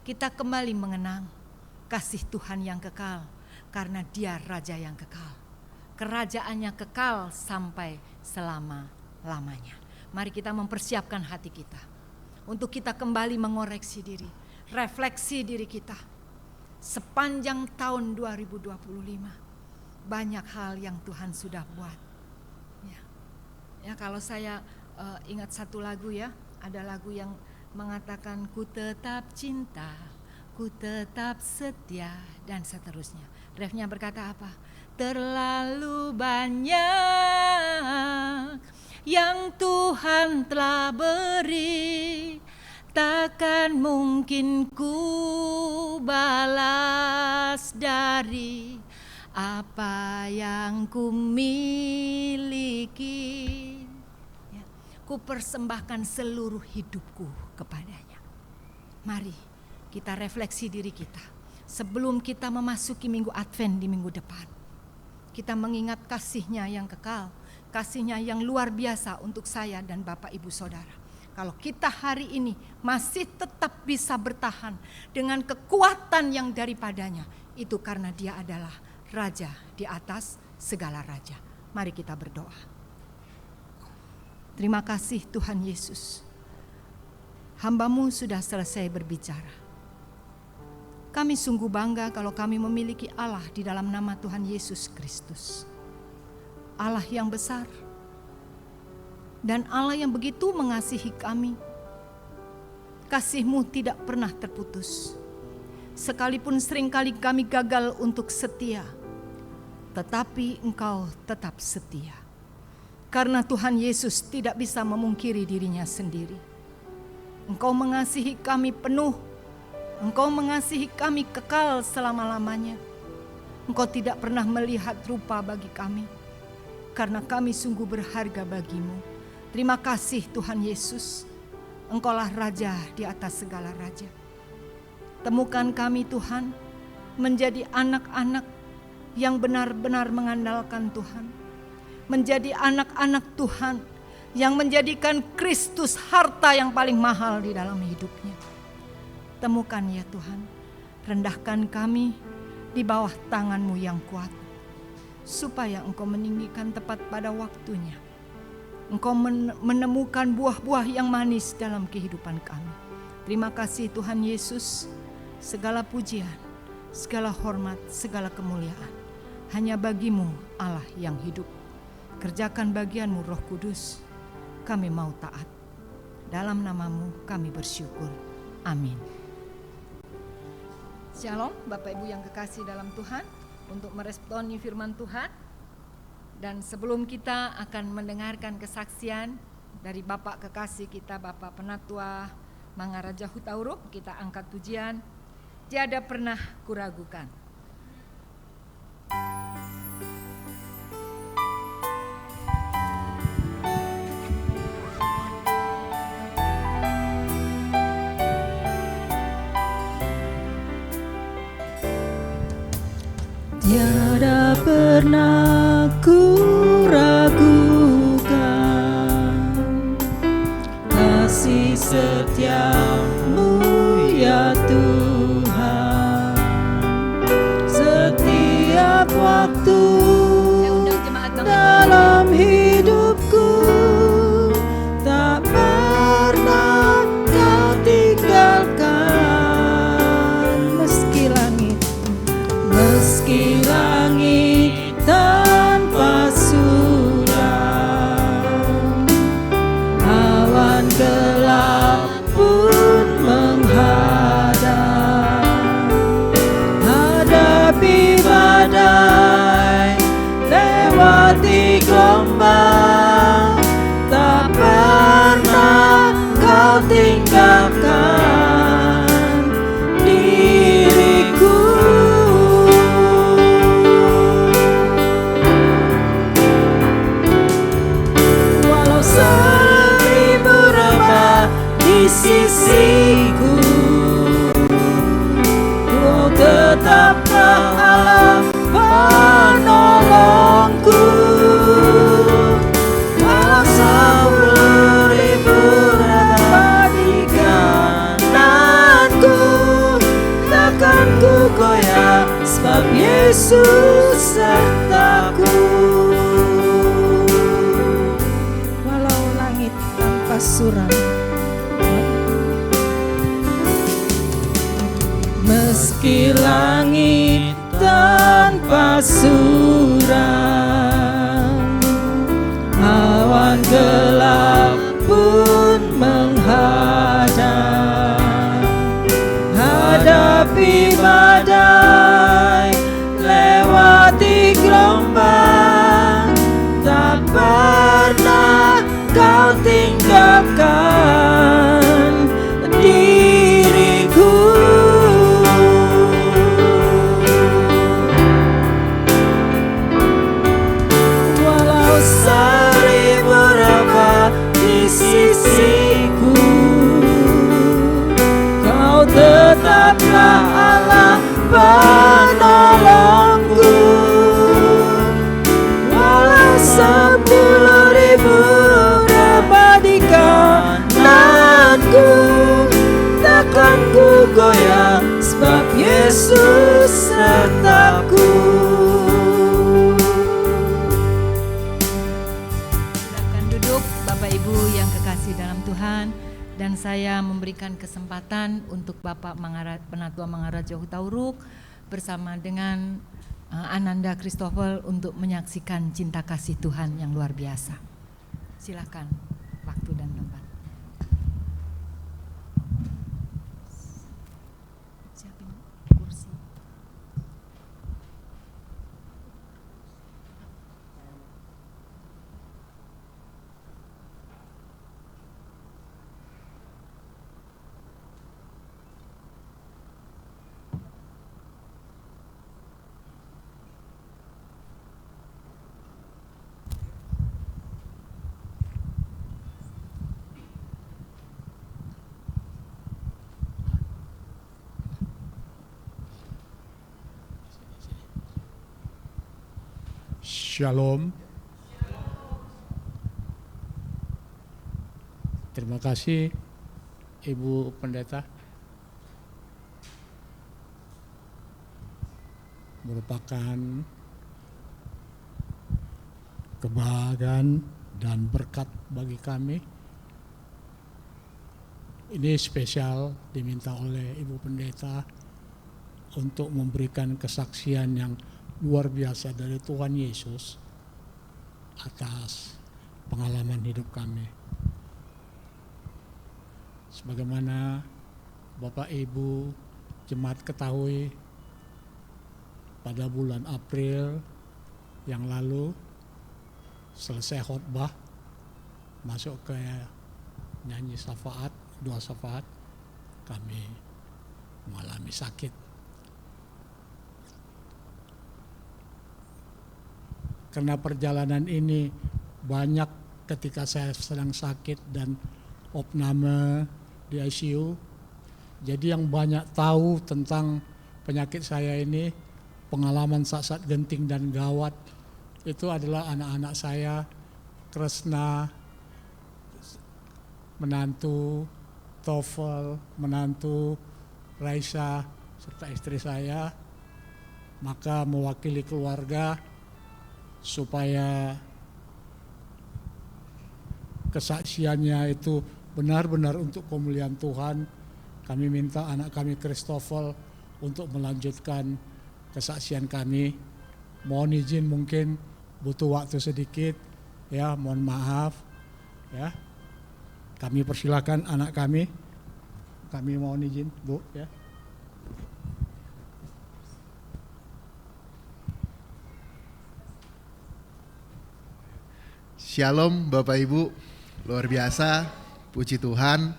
kita kembali mengenang kasih Tuhan yang kekal, karena Dia Raja yang kekal. Kerajaannya kekal sampai selama-lamanya. Mari kita mempersiapkan hati kita untuk kita kembali mengoreksi diri, refleksi diri kita. Sepanjang tahun 2025, banyak hal yang Tuhan sudah buat. Ya, kalau saya ingat satu lagu ya, ada lagu yang mengatakan ku tetap cinta, ku tetap setia, dan seterusnya. Refnya berkata apa? Terlalu banyak yang Tuhan telah beri, takkan mungkin ku balas dari apa yang ku miliki. Ku persembahkan seluruh hidupku kepadanya. Mari kita refleksi diri kita sebelum kita memasuki minggu Advent di minggu depan. Kita mengingat kasih-Nya yang kekal, kasih-Nya yang luar biasa untuk saya dan Bapak Ibu Saudara. Kalau kita hari ini masih tetap bisa bertahan dengan kekuatan yang daripadanya, itu karena Dia adalah Raja di atas segala raja. Mari kita berdoa. Terima kasih Tuhan Yesus. Hamba-Mu sudah selesai berbicara. Kami sungguh bangga kalau kami memiliki Allah di dalam nama Tuhan Yesus Kristus. Allah yang besar dan Allah yang begitu mengasihi kami. Kasih-Mu tidak pernah terputus. Sekalipun seringkali kami gagal untuk setia, tetapi Engkau tetap setia. Karena Tuhan Yesus tidak bisa memungkiri dirinya sendiri. Engkau mengasihi kami penuh. Engkau mengasihi kami kekal selama-lamanya. Engkau tidak pernah melihat rupa bagi kami, karena kami sungguh berharga bagi-Mu. Terima kasih Tuhan Yesus. Engkaulah Raja di atas segala raja. Temukan kami Tuhan, menjadi anak-anak yang benar-benar mengandalkan Tuhan. Menjadi anak-anak Tuhan yang menjadikan Kristus harta yang paling mahal di dalam hidupnya. Temukan ya Tuhan, rendahkan kami di bawah tangan-Mu yang kuat, supaya Engkau meninggikan tepat pada waktunya. Engkau menemukan buah-buah yang manis dalam kehidupan kami. Terima kasih Tuhan Yesus, segala pujian, segala hormat, segala kemuliaan hanya bagi-Mu Allah yang hidup. Kerjakan bagian-Mu Roh Kudus, kami mau taat. Dalam nama-Mu kami bersyukur. Amin. Shalom Bapak Ibu yang kekasih dalam Tuhan, untuk meresponi firman Tuhan. Dan sebelum kita akan mendengarkan kesaksian dari Bapak kekasih kita, Bapak Penatua Mangaraja Hutauruk, kita angkat pujian Tiada Pernah Kuragukan. pernah ku ragukan kasih setiamu ya Tuhan. Setiap waktu dalam hidupku tak pernah kau tinggalkan. Meski langit tanpa surau, awan gelap pun menghadap, hadapi badai, lewati gelombang, tak pernah kau tinggalkan diriku. Walau seribu rebah di sisiku, Kau tetaplah Allah penolongku. Walau 10.000 rebah di kananku, takkan ku goyah, sebab Yesus sertaku. Walau langit tanpa surau, meski langit tanpa surau, awan gelap pun menghadap, hadapi badai, lewati gelombang, tak pernah kau tinggalkan diriku. Walau 1000 rebah di sisiku, Kau tetaplah Allah penolongku. Walau 10.000 rebah di kananku, takkan ku goyah, sebab Yesus sertaku. Silakan duduk Bapak Ibu yang kekasih dalam Tuhan, dan saya memberikan kesempatan untuk Bapak Penatua Mangaraja Hutauruk bersama dengan Ananda Christopher untuk menyaksikan cinta kasih Tuhan yang luar biasa. Silakan waktu dan tempat. Siapin kursi. Shalom. Terima kasih Ibu Pendeta. Merupakan kebahagiaan dan berkat bagi kami. Ini spesial diminta oleh Ibu Pendeta untuk memberikan kesaksian yang luar biasa dari Tuhan Yesus atas pengalaman hidup kami. Sebagaimana Bapak Ibu jemaat ketahui, pada bulan April yang lalu selesai khotbah masuk ke nyanyi syafaat, doa syafaat, kami mengalami sakit. Karena perjalanan ini banyak ketika saya sedang sakit dan opname di ICU. Jadi yang banyak tahu tentang penyakit saya ini pengalaman saat-saat genting dan gawat itu adalah anak-anak saya, Kresna, menantu, Tofel, menantu, Raisa, serta istri saya. Maka mewakili keluarga supaya kesaksiannya itu benar-benar untuk kemuliaan Tuhan, kami minta anak kami Christopher untuk melanjutkan kesaksian kami. Mohon izin, mungkin butuh waktu sedikit, ya, mohon maaf, ya. Kami persilakan anak kami mohon izin, Bu, ya. Shalom Bapak Ibu, luar biasa, puji Tuhan.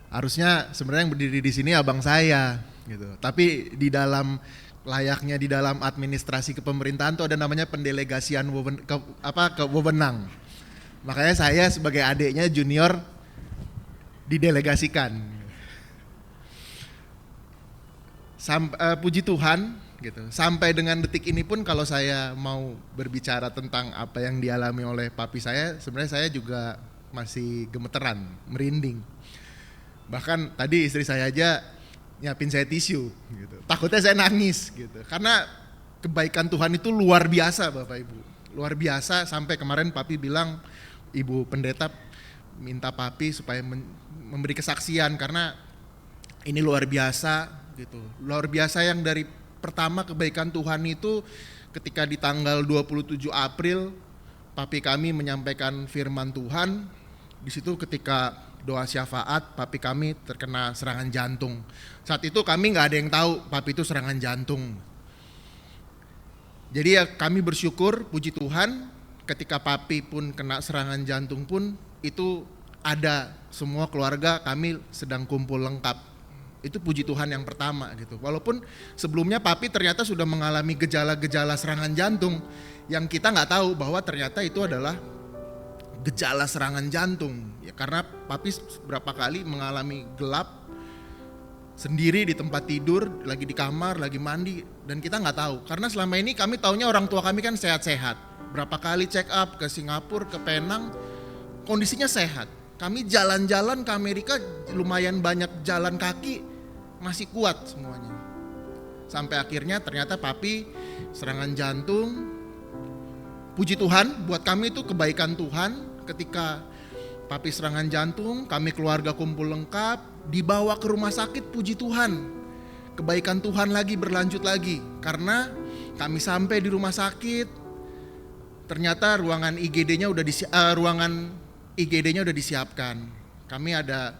Harusnya sebenarnya yang berdiri di sini abang saya, gitu. Tapi di dalam layaknya di dalam administrasi kepemerintahan itu ada namanya pendelegasian wewenang. Makanya saya sebagai adiknya junior didelegasikan. Puji Tuhan. Gitu. Sampai dengan detik ini pun kalau saya mau berbicara tentang apa yang dialami oleh papi saya, sebenarnya saya juga masih gemeteran, merinding. Bahkan tadi istri saya aja nyiapin saya tisu, gitu. Takutnya saya nangis, gitu. Karena kebaikan Tuhan itu luar biasa, Bapak Ibu. Luar biasa, sampai kemarin papi bilang, Ibu Pendeta minta papi supaya memberi kesaksian karena ini luar biasa, gitu. Luar biasa yang dari pertama kebaikan Tuhan itu ketika di tanggal 27 April papi kami menyampaikan firman Tuhan. Di situ ketika doa syafaat papi kami terkena serangan jantung. Saat itu kami nggak ada yang tahu papi itu serangan jantung. Jadi ya kami bersyukur, puji Tuhan, ketika papi pun kena serangan jantung pun itu ada semua keluarga kami sedang kumpul lengkap. Itu puji Tuhan yang pertama gitu. Walaupun sebelumnya papi ternyata sudah mengalami gejala-gejala serangan jantung yang kita nggak tahu bahwa ternyata itu adalah gejala serangan jantung. Ya karena papi berapa kali mengalami gelap sendiri di tempat tidur, lagi di kamar, lagi mandi, dan kita nggak tahu. Karena selama ini kami taunya orang tua kami kan sehat-sehat. Berapa kali check up ke Singapura, ke Penang, kondisinya sehat. Kami jalan-jalan ke Amerika lumayan banyak jalan kaki, masih kuat semuanya. Sampai akhirnya ternyata papi serangan jantung. Puji Tuhan, buat kami itu kebaikan Tuhan ketika papi serangan jantung, kami keluarga kumpul lengkap, dibawa ke rumah sakit, puji Tuhan. Kebaikan Tuhan lagi berlanjut lagi karena kami sampai di rumah sakit, ternyata ruangan IGD-nya udah disiapkan. Kami ada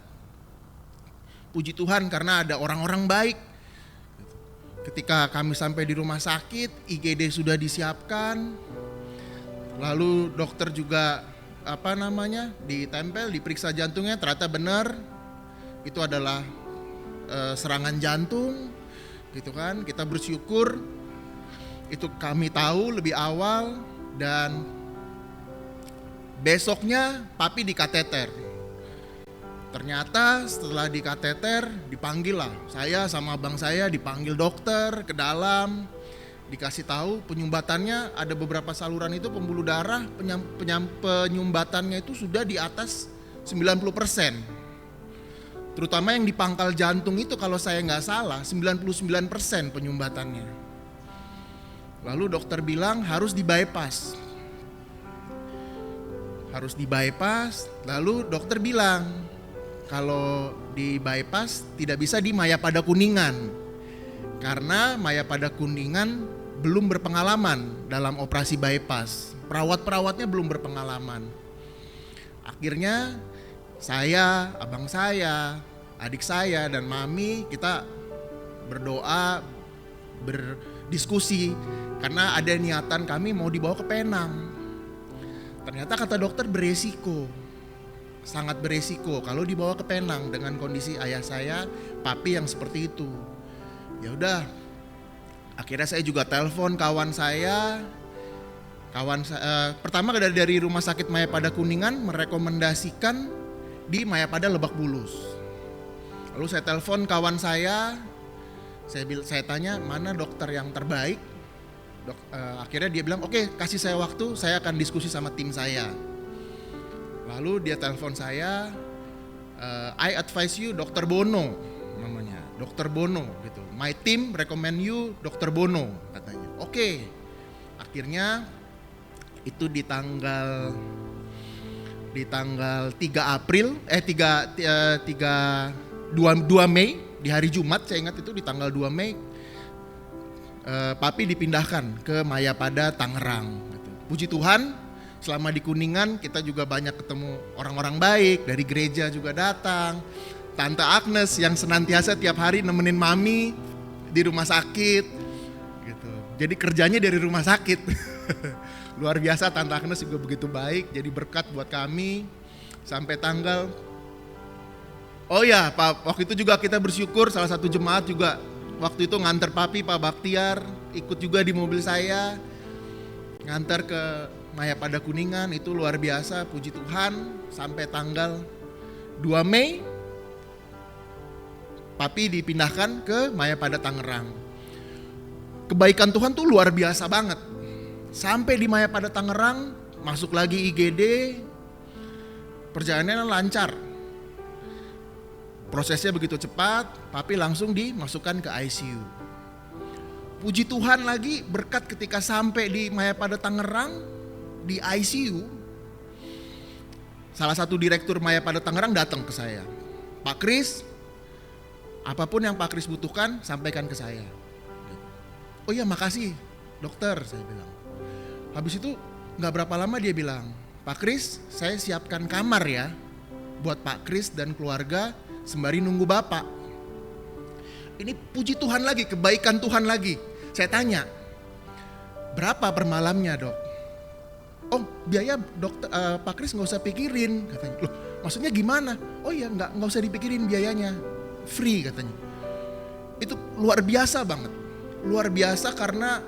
puji Tuhan karena ada orang-orang baik. Ketika kami sampai di rumah sakit, IGD sudah disiapkan. Lalu dokter juga ditempel, diperiksa jantungnya, ternyata benar itu adalah serangan jantung, gitu kan. Kita bersyukur itu kami tahu lebih awal dan besoknya papi dikateter. Ternyata setelah dikateter dipanggil lah, saya sama abang saya dipanggil dokter ke dalam, dikasih tahu penyumbatannya ada beberapa saluran itu pembuluh darah, penyumbatannya itu sudah di atas 90%. Terutama yang di pangkal jantung itu kalau saya nggak salah 99% penyumbatannya. Lalu dokter bilang harus di bypass. Lalu dokter bilang kalau di bypass tidak bisa di Mayapada Kuningan karena Mayapada Kuningan belum berpengalaman dalam operasi bypass. Perawat-perawatnya belum berpengalaman. Akhirnya saya, abang saya, adik saya dan mami kita berdoa, berdiskusi karena ada niatan kami mau dibawa ke Penang. Ternyata kata dokter beresiko. Sangat beresiko kalau dibawa ke Penang dengan kondisi ayah saya, papi yang seperti itu. Ya udah, akhirnya saya juga telepon kawan saya. Pertama dari rumah sakit Mayapada Kuningan merekomendasikan di Mayapada Lebak Bulus. Lalu saya telepon kawan saya Saya tanya mana dokter yang terbaik. Akhirnya dia bilang oke, kasih saya waktu, saya akan diskusi sama tim saya. Lalu dia telepon saya, I advise you Dr. Bono namanya, Dr. Bono gitu. My team recommend you Dr. Bono katanya. Oke. Akhirnya itu di tanggal 3 Mei, di hari Jumat, saya ingat itu di tanggal 2 Mei, Papi dipindahkan ke Mayapada Tangerang. Puji Tuhan, selama di Kuningan kita juga banyak ketemu orang-orang baik, dari gereja juga datang. Tante Agnes yang senantiasa tiap hari nemenin Mami di rumah sakit gitu. Jadi kerjanya dari rumah sakit. Luar biasa, Tante Agnes juga begitu baik, jadi berkat buat kami sampai tanggal. Oh ya, Pak, waktu itu juga kita bersyukur salah satu jemaat juga waktu itu nganter Papi, Pak Baktiar, ikut juga di mobil saya, nganter ke Mayapada Kuningan, itu luar biasa, puji Tuhan. Sampai tanggal 2 Mei, Papi dipindahkan ke Mayapada Tangerang. Kebaikan Tuhan tuh luar biasa banget. Sampai di Mayapada Tangerang, masuk lagi IGD, perjalanannya lancar. Prosesnya begitu cepat, Papi langsung dimasukkan ke ICU. Puji Tuhan lagi, berkat ketika sampai di Mayapada Tangerang, di ICU, salah satu direktur Mayapada Tangerang datang ke saya. Pak Kris, apapun yang Pak Kris butuhkan, sampaikan ke saya. Oh iya, makasih dokter, saya bilang. Habis itu gak berapa lama dia bilang, Pak Kris, saya siapkan kamar ya, buat Pak Kris dan keluarga, sembari nunggu Bapak. Ini puji Tuhan lagi, kebaikan Tuhan lagi. Saya tanya, berapa per malamnya dok? Oh biaya dokter, Pak Kris gak usah pikirin katanya. Loh maksudnya gimana? Oh iya gak usah dipikirin biayanya, free katanya. Itu luar biasa banget. Luar biasa karena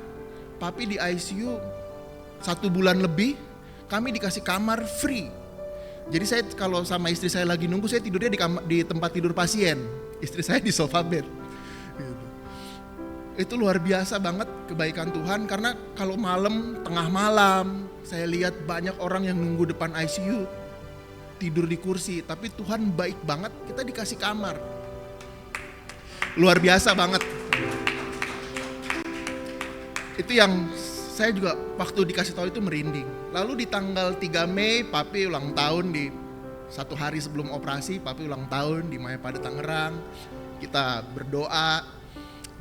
Papi di ICU 1 bulan lebih, kami dikasih kamar free. Jadi saya kalau sama istri saya lagi nunggu, saya tidurnya di tempat tidur pasien. Istri saya di sofa bed. Gitu. Itu luar biasa banget kebaikan Tuhan, karena kalau malam, tengah malam, saya lihat banyak orang yang nunggu depan ICU, tidur di kursi. Tapi Tuhan baik banget, kita dikasih kamar. Luar biasa banget. Itu yang saya juga waktu dikasih tahu itu merinding. Lalu di tanggal 3 Mei, Papi ulang tahun, di 1 hari sebelum operasi, Papi ulang tahun di Mayapada Tangerang. Kita berdoa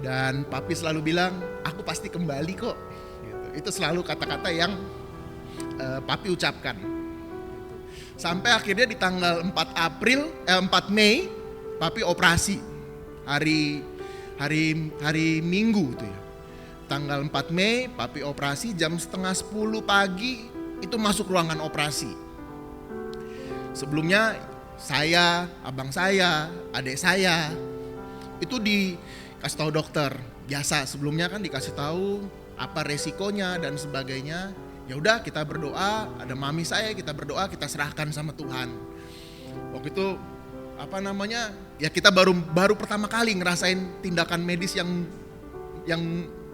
dan Papi selalu bilang, aku pasti kembali kok. Gitu. Itu selalu kata-kata yang Papi ucapkan. Sampai akhirnya di tanggal 4 Mei, Papi operasi. Hari Minggu itu ya. Tanggal 4 Mei, Papi operasi jam 9:30 pagi, itu masuk ruangan operasi. Sebelumnya saya, abang saya, adik saya, itu dikasih tahu dokter. Biasa sebelumnya kan dikasih tahu apa resikonya dan sebagainya. Ya udah kita berdoa, ada mami saya, kita berdoa, kita serahkan sama Tuhan. Waktu itu ya kita baru pertama kali ngerasain tindakan medis yang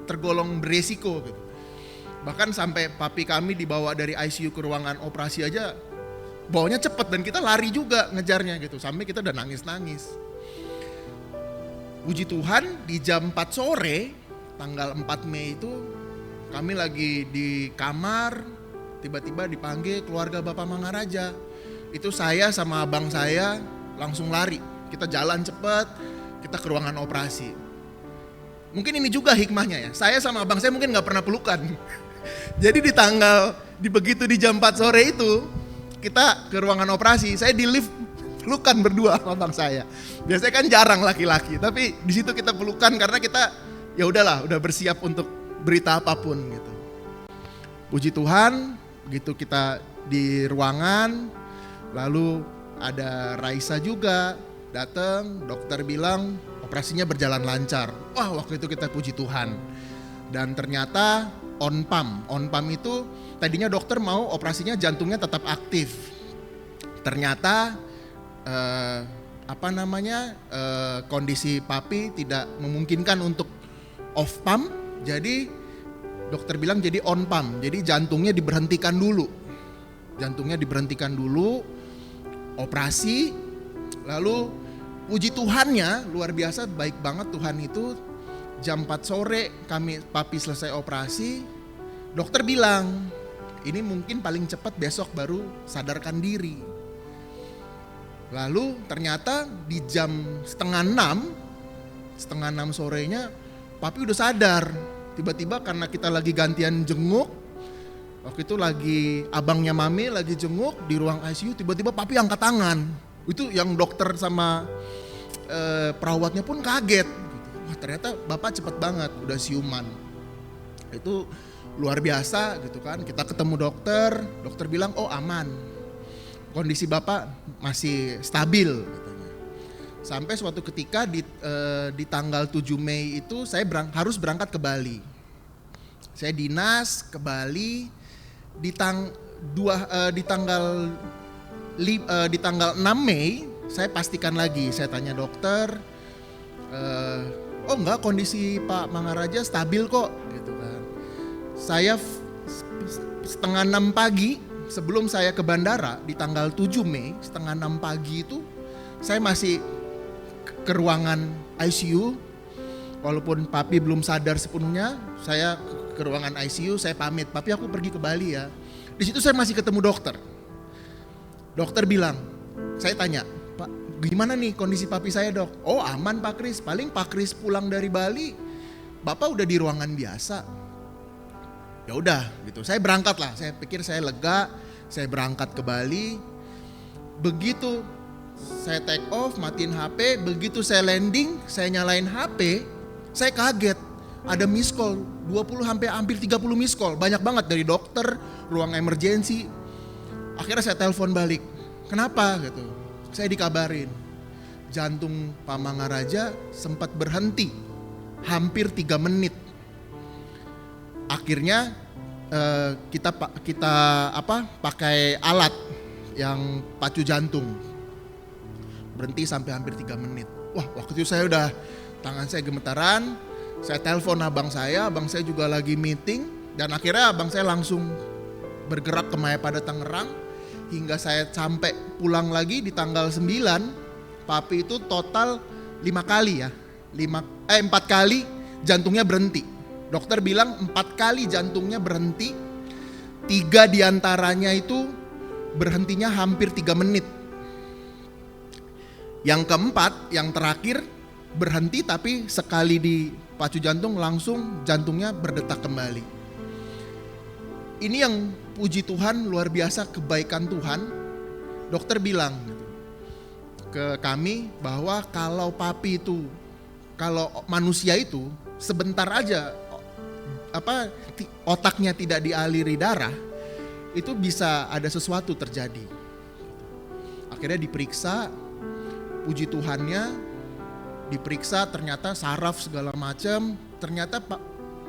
tergolong beresiko gitu. Bahkan sampai Papi kami dibawa dari ICU ke ruangan operasi aja, bawanya cepet dan kita lari juga ngejarnya gitu, sampai kita udah nangis-nangis. Puji Tuhan di jam 4 sore tanggal 4 Mei itu kami lagi di kamar, tiba-tiba dipanggil keluarga Bapak Mangaraja. Itu saya sama abang saya langsung lari, kita jalan cepet, kita ke ruangan operasi. Mungkin ini juga hikmahnya ya. Saya sama abang saya mungkin gak pernah pelukan. Jadi begitu di jam 4 sore itu, kita ke ruangan operasi, saya di lift pelukan berdua sama abang saya. Biasanya kan jarang laki-laki, tapi di situ kita pelukan karena kita ya udahlah, udah bersiap untuk berita apapun gitu. Puji Tuhan, begitu kita di ruangan, lalu ada Raisa juga datang, dokter bilang operasinya berjalan lancar. Wah, waktu itu kita puji Tuhan. Dan ternyata on pump itu tadinya dokter mau operasinya jantungnya tetap aktif. Ternyata kondisi papi tidak memungkinkan untuk off pump, jadi dokter bilang jadi on pump, jadi jantungnya diberhentikan dulu, operasi. Lalu puji Tuhannya luar biasa, baik banget Tuhan itu. Jam 4 sore papi selesai operasi, dokter bilang ini mungkin paling cepat besok baru sadarkan diri. Lalu ternyata di jam setengah 6 sorenya papi udah sadar. Tiba-tiba karena kita lagi gantian jenguk, waktu itu lagi abangnya mami lagi jenguk di ruang ICU, tiba-tiba papi angkat tangan. Itu yang dokter sama perawatnya pun kaget. Wah, ternyata bapak cepet banget udah siuman. Itu luar biasa gitu kan. Kita ketemu dokter bilang oh aman, kondisi bapak masih stabil katanya. Sampai suatu ketika di tanggal 7 Mei itu saya harus berangkat ke Bali. Saya dinas ke Bali di tanggal 6 Mei. Saya pastikan lagi, saya tanya dokter, oh enggak, kondisi Pak Mangaraja stabil kok gitu kan. Saya setengah 6 pagi sebelum saya ke bandara di tanggal 7 Mei, setengah 6 pagi itu saya masih ke ruangan ICU. Walaupun papi belum sadar sepenuhnya, saya ke ruangan ICU, saya pamit, papi aku pergi ke Bali ya. Di situ saya masih ketemu dokter. Dokter bilang, saya tanya, Pak gimana nih kondisi papi saya dok? Oh aman Pak Kris, paling Pak Kris pulang dari Bali, Bapak udah di ruangan biasa. Ya udah gitu, saya berangkat lah, saya pikir saya lega, saya berangkat ke Bali. Begitu saya take off, matiin HP, begitu saya landing, saya nyalain HP, saya kaget. Ada miss call, 20 sampai hampir 30 miss call, banyak banget dari dokter, ruang emergency. Akhirnya saya telepon balik, kenapa gitu. Saya dikabarin, jantung Pak Mangaraja sempat berhenti, hampir 3 menit. Akhirnya kita pakai alat yang pacu jantung, berhenti sampai hampir 3 menit. Wah, waktu itu saya udah, tangan saya gemetaran. Saya telepon abang saya juga lagi meeting, dan akhirnya abang saya langsung bergerak ke Mayapada Tangerang. Hingga saya sampai pulang lagi di tanggal 9, papi itu total 4 kali jantungnya berhenti. Dokter bilang 4 kali jantungnya berhenti, 3 diantaranya itu berhentinya hampir 3 menit. Yang keempat, yang terakhir berhenti tapi sekali di pacu jantung langsung jantungnya berdetak kembali. Ini yang puji Tuhan luar biasa, kebaikan Tuhan. Dokter bilang gitu ke kami bahwa kalau manusia itu sebentar aja otaknya tidak dialiri darah, itu bisa ada sesuatu terjadi. Akhirnya diperiksa, puji Tuhannya diperiksa, ternyata saraf segala macam, ternyata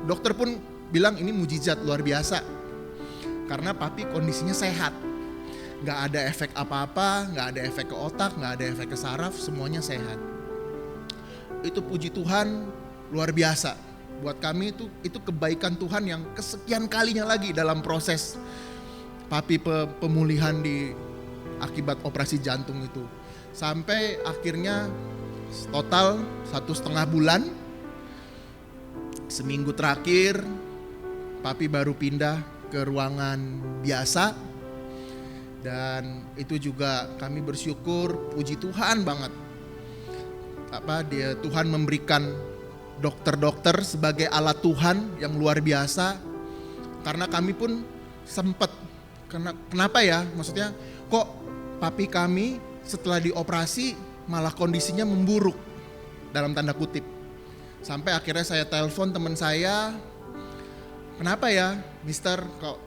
dokter pun bilang ini mujizat luar biasa. Karena papi kondisinya sehat, gak ada efek apa-apa, gak ada efek ke otak, gak ada efek ke saraf, semuanya sehat. Itu puji Tuhan luar biasa. Buat kami itu kebaikan Tuhan yang kesekian kalinya lagi dalam proses papi pemulihan akibat operasi jantung itu. Sampai akhirnya total 1,5 bulan, seminggu terakhir papi baru pindah ke ruangan biasa. Dan itu juga kami bersyukur, puji Tuhan banget. Tuhan memberikan dokter-dokter sebagai alat Tuhan yang luar biasa. Karena kami pun sempat, kenapa ya? Maksudnya kok papi kami setelah dioperasi malah kondisinya memburuk, dalam tanda kutip. Sampai akhirnya saya telepon teman saya, kenapa ya Mister, kok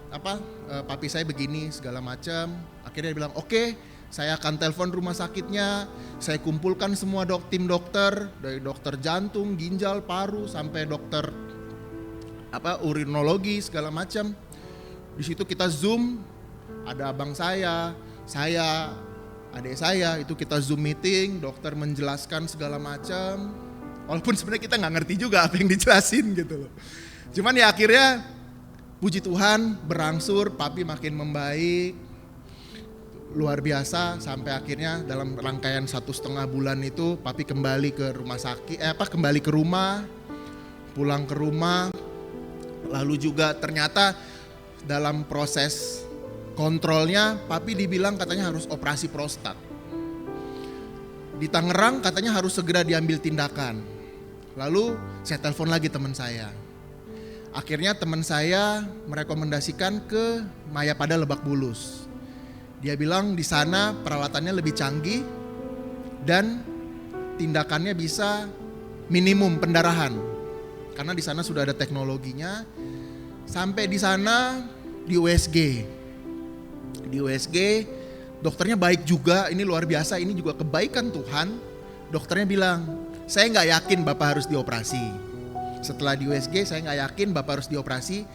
papi saya begini segala macam. Akhirnya dia bilang oke, saya akan telepon rumah sakitnya. Saya kumpulkan semua tim dokter, dari dokter jantung, ginjal, paru, sampai dokter urinologi segala macam. Di situ kita Zoom, ada abang saya, adik saya, itu kita Zoom meeting, dokter menjelaskan segala macam. Walaupun sebenarnya kita nggak ngerti juga apa yang dijelasin gitu loh. Cuman ya akhirnya puji Tuhan berangsur, papi makin membaik, luar biasa, sampai akhirnya dalam rangkaian 1,5 bulan itu papi kembali ke rumah sakit, kembali ke rumah, pulang ke rumah. Lalu juga ternyata dalam proses kontrolnya, papi dibilang katanya harus operasi prostat. Di Tangerang katanya harus segera diambil tindakan. Lalu saya telepon lagi teman saya. Akhirnya teman saya merekomendasikan ke Mayapada Lebak Bulus. Dia bilang di sana perawatannya lebih canggih dan tindakannya bisa minimum pendarahan. Karena di sana sudah ada teknologinya. Sampai di sana di USG. Di USG dokternya baik juga, ini luar biasa, ini juga kebaikan Tuhan. Dokternya bilang, saya nggak yakin Bapak harus dioperasi. Setelah di USG saya nggak yakin Bapak harus dioperasi.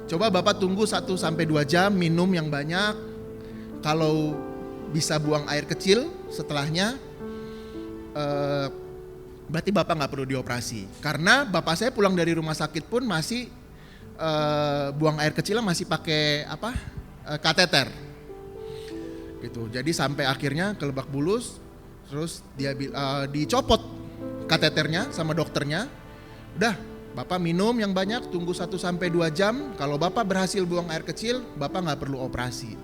Coba Bapak tunggu 1-2 jam, minum yang banyak. Kalau bisa buang air kecil setelahnya, berarti Bapak nggak perlu dioperasi. Karena Bapak saya pulang dari rumah sakit pun masih buang air kecilnya masih pakai kateter. Gitu. Jadi sampai akhirnya ke Lebak Bulus, terus dia dicopot kateternya sama dokternya. Udah, Bapak minum yang banyak, tunggu 1-2 jam. Kalau Bapak berhasil buang air kecil, Bapak nggak perlu operasi.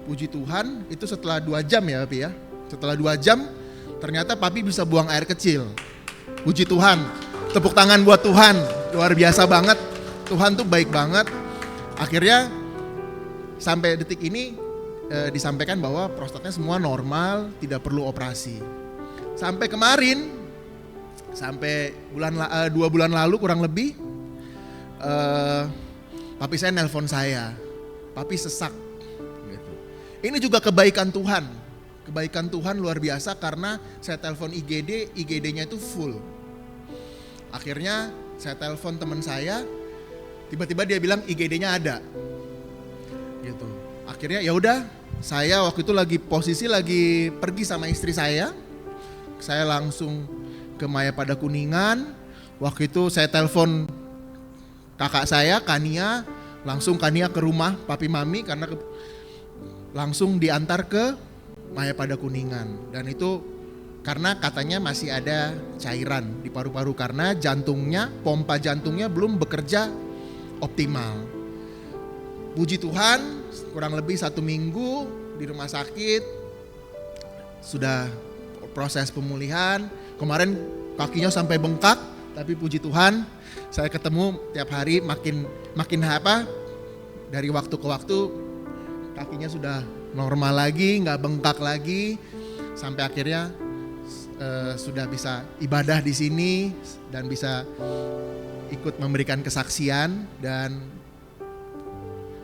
Puji Tuhan, itu setelah 2 jam ya Papi ya. Setelah 2 jam, ternyata Papi bisa buang air kecil. Puji Tuhan, tepuk tangan buat Tuhan, luar biasa banget. Tuhan tuh baik banget. Akhirnya sampai detik ini disampaikan bahwa prostatnya semua normal, tidak perlu operasi. Sampai kemarin, sampai 2 bulan lalu kurang lebih, papi saya nelpon saya, papi sesak. Gitu. Ini juga kebaikan Tuhan, kebaikan Tuhan luar biasa karena saya telepon IGD-nya itu full. Akhirnya saya telepon teman saya, tiba-tiba dia bilang IGD-nya ada. Gitu. Akhirnya ya udah, saya waktu itu lagi pergi sama istri saya langsung ke Mayapada Kuningan. Waktu itu saya telepon kakak saya Kania, langsung Kania ke rumah papi mami karena langsung diantar ke Mayapada Kuningan. Dan itu karena katanya masih ada cairan di paru-paru karena jantungnya, pompa jantungnya belum bekerja optimal. Puji Tuhan, kurang lebih 1 minggu di rumah sakit, sudah proses pemulihan. Kemarin kakinya sampai bengkak, tapi puji Tuhan, saya ketemu tiap hari makin dari waktu ke waktu kakinya sudah normal lagi, nggak bengkak lagi, sampai akhirnya sudah bisa ibadah di sini dan bisa ikut memberikan kesaksian. Dan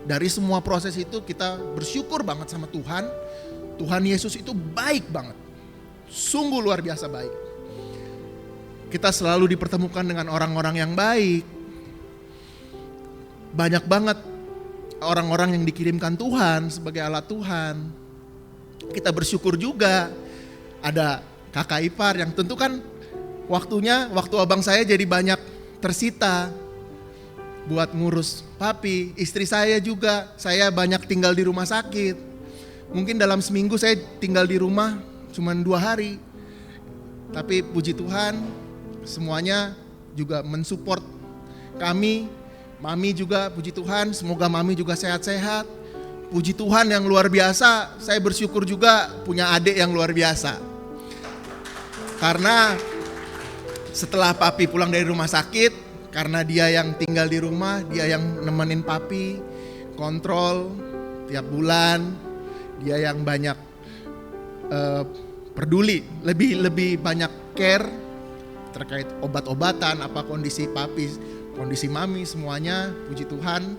dari semua proses itu kita bersyukur banget sama Tuhan. Tuhan Yesus itu baik banget. Sungguh luar biasa baik. Kita selalu dipertemukan dengan orang-orang yang baik. Banyak banget orang-orang yang dikirimkan Tuhan sebagai alat Tuhan. Kita bersyukur juga ada kakak ipar yang tentu kan waktu abang saya jadi banyak tersita buat ngurus papi. Istri saya juga, saya banyak tinggal di rumah sakit. Mungkin dalam seminggu saya tinggal di rumah cuma 2 hari. Tapi puji Tuhan semuanya juga mensupport kami. Mami juga puji Tuhan, semoga mami juga sehat-sehat. Puji Tuhan yang luar biasa, saya bersyukur juga punya adik yang luar biasa. Karena setelah papi pulang dari rumah sakit, karena dia yang tinggal di rumah, dia yang nemenin papi, kontrol tiap bulan, dia yang banyak peduli, lebih banyak care terkait obat-obatan, apa kondisi papi, kondisi mami, semuanya. Puji Tuhan,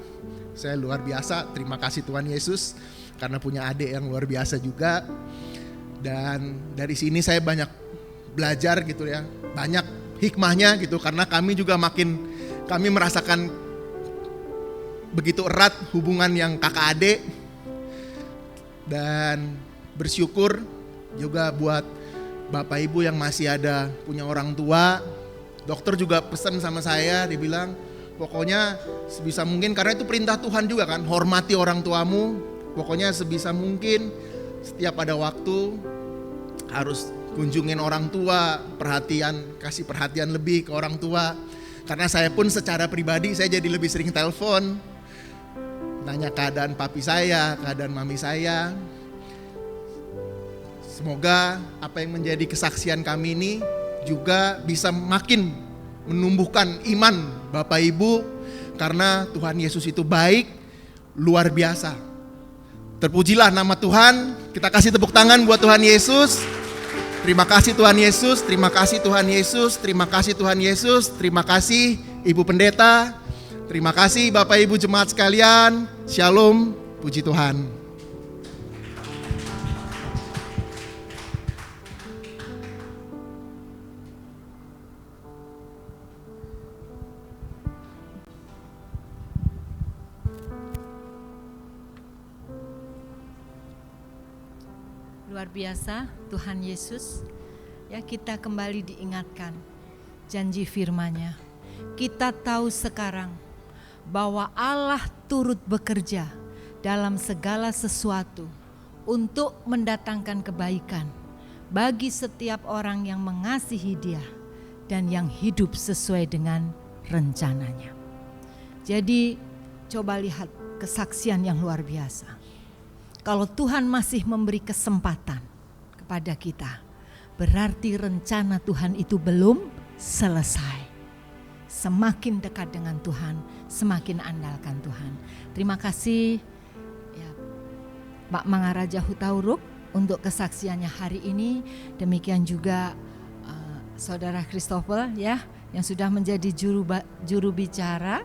saya luar biasa, terima kasih Tuhan Yesus karena punya adik yang luar biasa juga. Dan dari sini saya banyak belajar gitu ya, banyak hikmahnya gitu, karena kami juga kami merasakan begitu erat hubungan yang kakak adik. Dan bersyukur Juga buat Bapak Ibu yang masih ada punya orang tua, dokter juga pesan sama saya, dia bilang pokoknya sebisa mungkin, karena itu perintah Tuhan juga kan, hormati orang tuamu. Pokoknya sebisa mungkin setiap ada waktu harus kunjungin orang tua, kasih perhatian lebih ke orang tua. Karena saya pun secara pribadi saya jadi lebih sering telepon, nanya keadaan papi saya, keadaan mami saya. Semoga apa yang menjadi kesaksian kami ini juga bisa makin menumbuhkan iman Bapak Ibu, karena Tuhan Yesus itu baik, luar biasa. Terpujilah nama Tuhan. Kita kasih tepuk tangan buat Tuhan Yesus. Terima kasih Tuhan Yesus, terima kasih Tuhan Yesus, terima kasih Tuhan Yesus, terima kasih Ibu Pendeta, terima kasih Bapak Ibu jemaat sekalian. Shalom, puji Tuhan. Luar biasa Tuhan Yesus, ya, kita kembali diingatkan janji firman-Nya. Kita tahu sekarang bahwa Allah turut bekerja dalam segala sesuatu untuk mendatangkan kebaikan bagi setiap orang yang mengasihi Dia dan yang hidup sesuai dengan rencananya. Jadi coba lihat kesaksian yang luar biasa. Kalau Tuhan masih memberi kesempatan kepada kita, berarti rencana Tuhan itu belum selesai. Semakin dekat dengan Tuhan, semakin andalkan Tuhan. Terima kasih ya, Pak Mangaraja Hutauruk untuk kesaksiannya hari ini. Demikian juga Saudara Christopher ya, yang sudah menjadi juru bicara,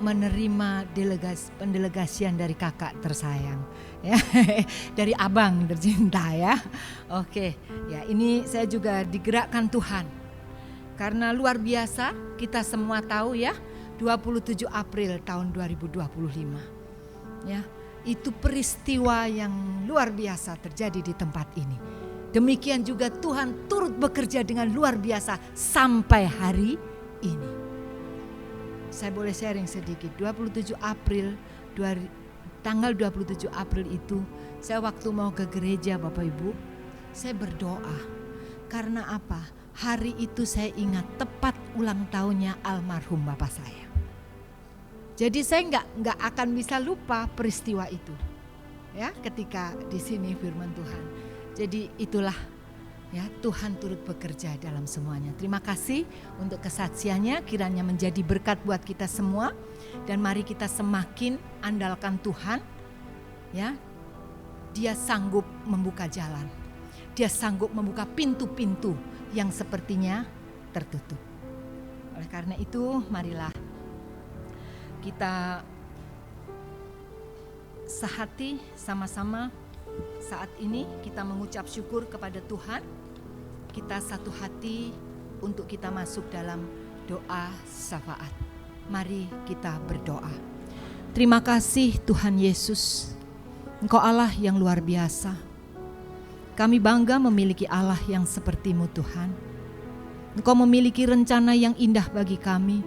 menerima pendelegasian dari kakak tersayang ya, dari abang tercinta ya. Oke, ya ini saya juga digerakkan Tuhan karena luar biasa. Kita semua tahu ya, 27 April tahun 2025 ya, itu peristiwa yang luar biasa terjadi di tempat ini. Demikian juga Tuhan turut bekerja dengan luar biasa sampai hari ini. Saya boleh sharing sedikit. 27 April, tanggal 27 April itu, saya waktu mau ke gereja Bapak Ibu, saya berdoa. Karena apa? Hari itu saya ingat tepat ulang tahunnya almarhum Bapak saya. Jadi saya nggak akan bisa lupa peristiwa itu. Ya, ketika di sini firman Tuhan. Jadi itulah ya, Tuhan turut bekerja dalam semuanya. Terima kasih untuk kesaksiannya, kiranya menjadi berkat buat kita semua. Dan mari kita semakin andalkan Tuhan. Ya, Dia sanggup membuka jalan. Dia sanggup membuka pintu-pintu yang sepertinya tertutup. Oleh karena itu, marilah kita sehati sama-sama saat ini kita mengucap syukur kepada Tuhan. Kita satu hati untuk kita masuk dalam doa syafaat. Mari kita berdoa. Terima kasih Tuhan Yesus, Engkau Allah yang luar biasa. Kami bangga memiliki Allah yang seperti-Mu Tuhan. Engkau memiliki rencana yang indah bagi kami,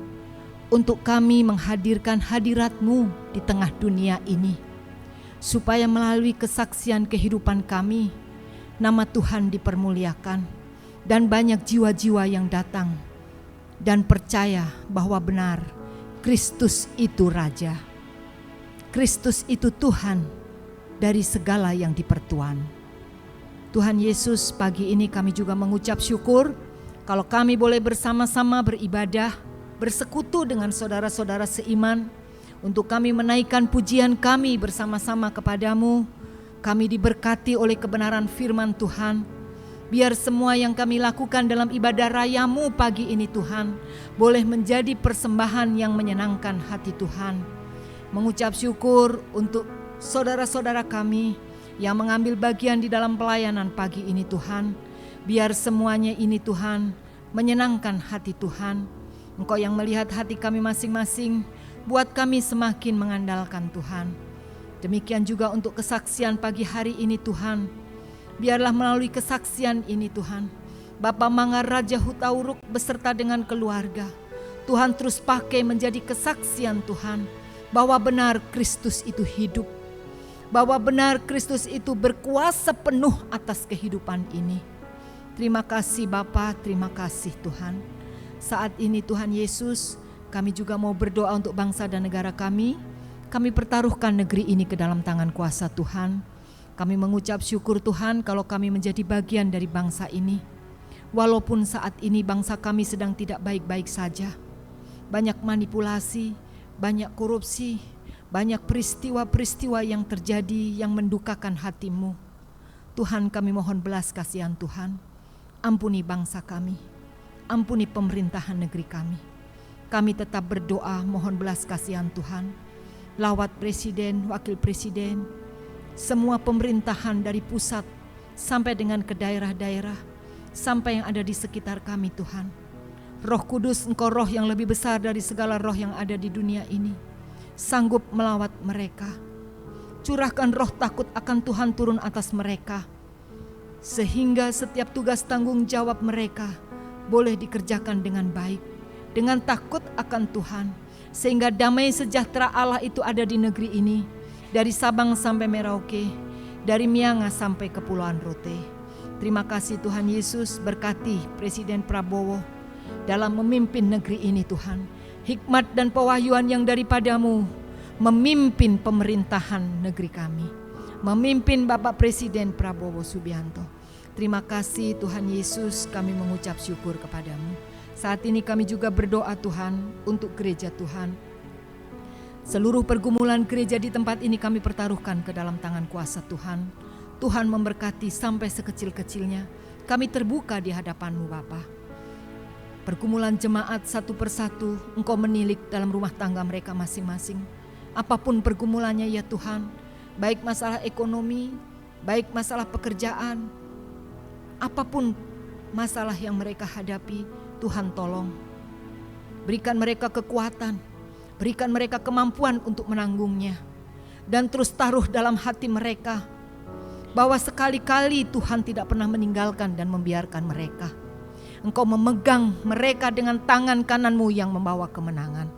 untuk kami menghadirkan hadirat-Mu di tengah dunia ini, supaya melalui kesaksian kehidupan kami, nama Tuhan dipermuliakan, dan banyak jiwa-jiwa yang datang dan percaya bahwa benar Kristus itu Raja, Kristus itu Tuhan dari segala yang dipertuan. Tuhan Yesus, pagi ini kami juga mengucap syukur kalau kami boleh bersama-sama beribadah, bersekutu dengan saudara-saudara seiman, untuk kami menaikkan pujian kami bersama-sama kepadamu. Kami diberkati oleh kebenaran firman Tuhan. Biar semua yang kami lakukan dalam ibadah rayamu pagi ini Tuhan, boleh menjadi persembahan yang menyenangkan hati Tuhan. Mengucap syukur untuk saudara-saudara kami yang mengambil bagian di dalam pelayanan pagi ini Tuhan. Biar semuanya ini Tuhan menyenangkan hati Tuhan. Engkau yang melihat hati kami masing-masing, buat kami semakin mengandalkan Tuhan. Demikian juga untuk kesaksian pagi hari ini Tuhan. Biarlah melalui kesaksian ini Tuhan, Bapak Mangaraja Hutauruk beserta dengan keluarga, Tuhan terus pakai menjadi kesaksian Tuhan, bahwa benar Kristus itu hidup, bahwa benar Kristus itu berkuasa penuh atas kehidupan ini. Terima kasih Bapa, terima kasih Tuhan. Saat ini Tuhan Yesus, kami juga mau berdoa untuk bangsa dan negara kami. Kami pertaruhkan negeri ini ke dalam tangan kuasa Tuhan. Kami mengucap syukur Tuhan kalau kami menjadi bagian dari bangsa ini. Walaupun saat ini bangsa kami sedang tidak baik-baik saja. Banyak manipulasi, banyak korupsi, banyak peristiwa-peristiwa yang terjadi yang mendukakan hatimu. Tuhan, kami mohon belas kasihan Tuhan. Ampuni bangsa kami, ampuni pemerintahan negeri kami. Kami tetap berdoa mohon belas kasihan Tuhan. Lawat presiden, wakil presiden, semua pemerintahan dari pusat sampai dengan ke daerah-daerah, sampai yang ada di sekitar kami Tuhan. Roh Kudus, Engkau roh yang lebih besar dari segala roh yang ada di dunia ini, sanggup melawat mereka. Curahkan roh takut akan Tuhan turun atas mereka, sehingga setiap tugas tanggung jawab mereka boleh dikerjakan dengan baik, dengan takut akan Tuhan, sehingga damai sejahtera Allah itu ada di negeri ini, dari Sabang sampai Merauke, dari Miangas sampai Kepulauan Rote. Terima kasih Tuhan Yesus, berkati Presiden Prabowo dalam memimpin negeri ini Tuhan. Hikmat dan pewahyuan yang daripadamu memimpin pemerintahan negeri kami, memimpin Bapak Presiden Prabowo Subianto. Terima kasih Tuhan Yesus, kami mengucap syukur kepadamu. Saat ini kami juga berdoa Tuhan untuk gereja Tuhan. Seluruh pergumulan gereja di tempat ini kami pertaruhkan ke dalam tangan kuasa Tuhan. Tuhan memberkati sampai sekecil-kecilnya. Kami terbuka di hadapan-Mu Bapa. Pergumulan jemaat satu persatu Engkau menilik dalam rumah tangga mereka masing-masing. Apapun pergumulannya ya Tuhan, baik masalah ekonomi, baik masalah pekerjaan, apapun masalah yang mereka hadapi, Tuhan tolong. Berikan mereka kekuatan, berikan mereka kemampuan untuk menanggungnya. Dan terus taruh dalam hati mereka bahwa sekali-kali Tuhan tidak pernah meninggalkan dan membiarkan mereka. Engkau memegang mereka dengan tangan kanan-Mu yang membawa kemenangan.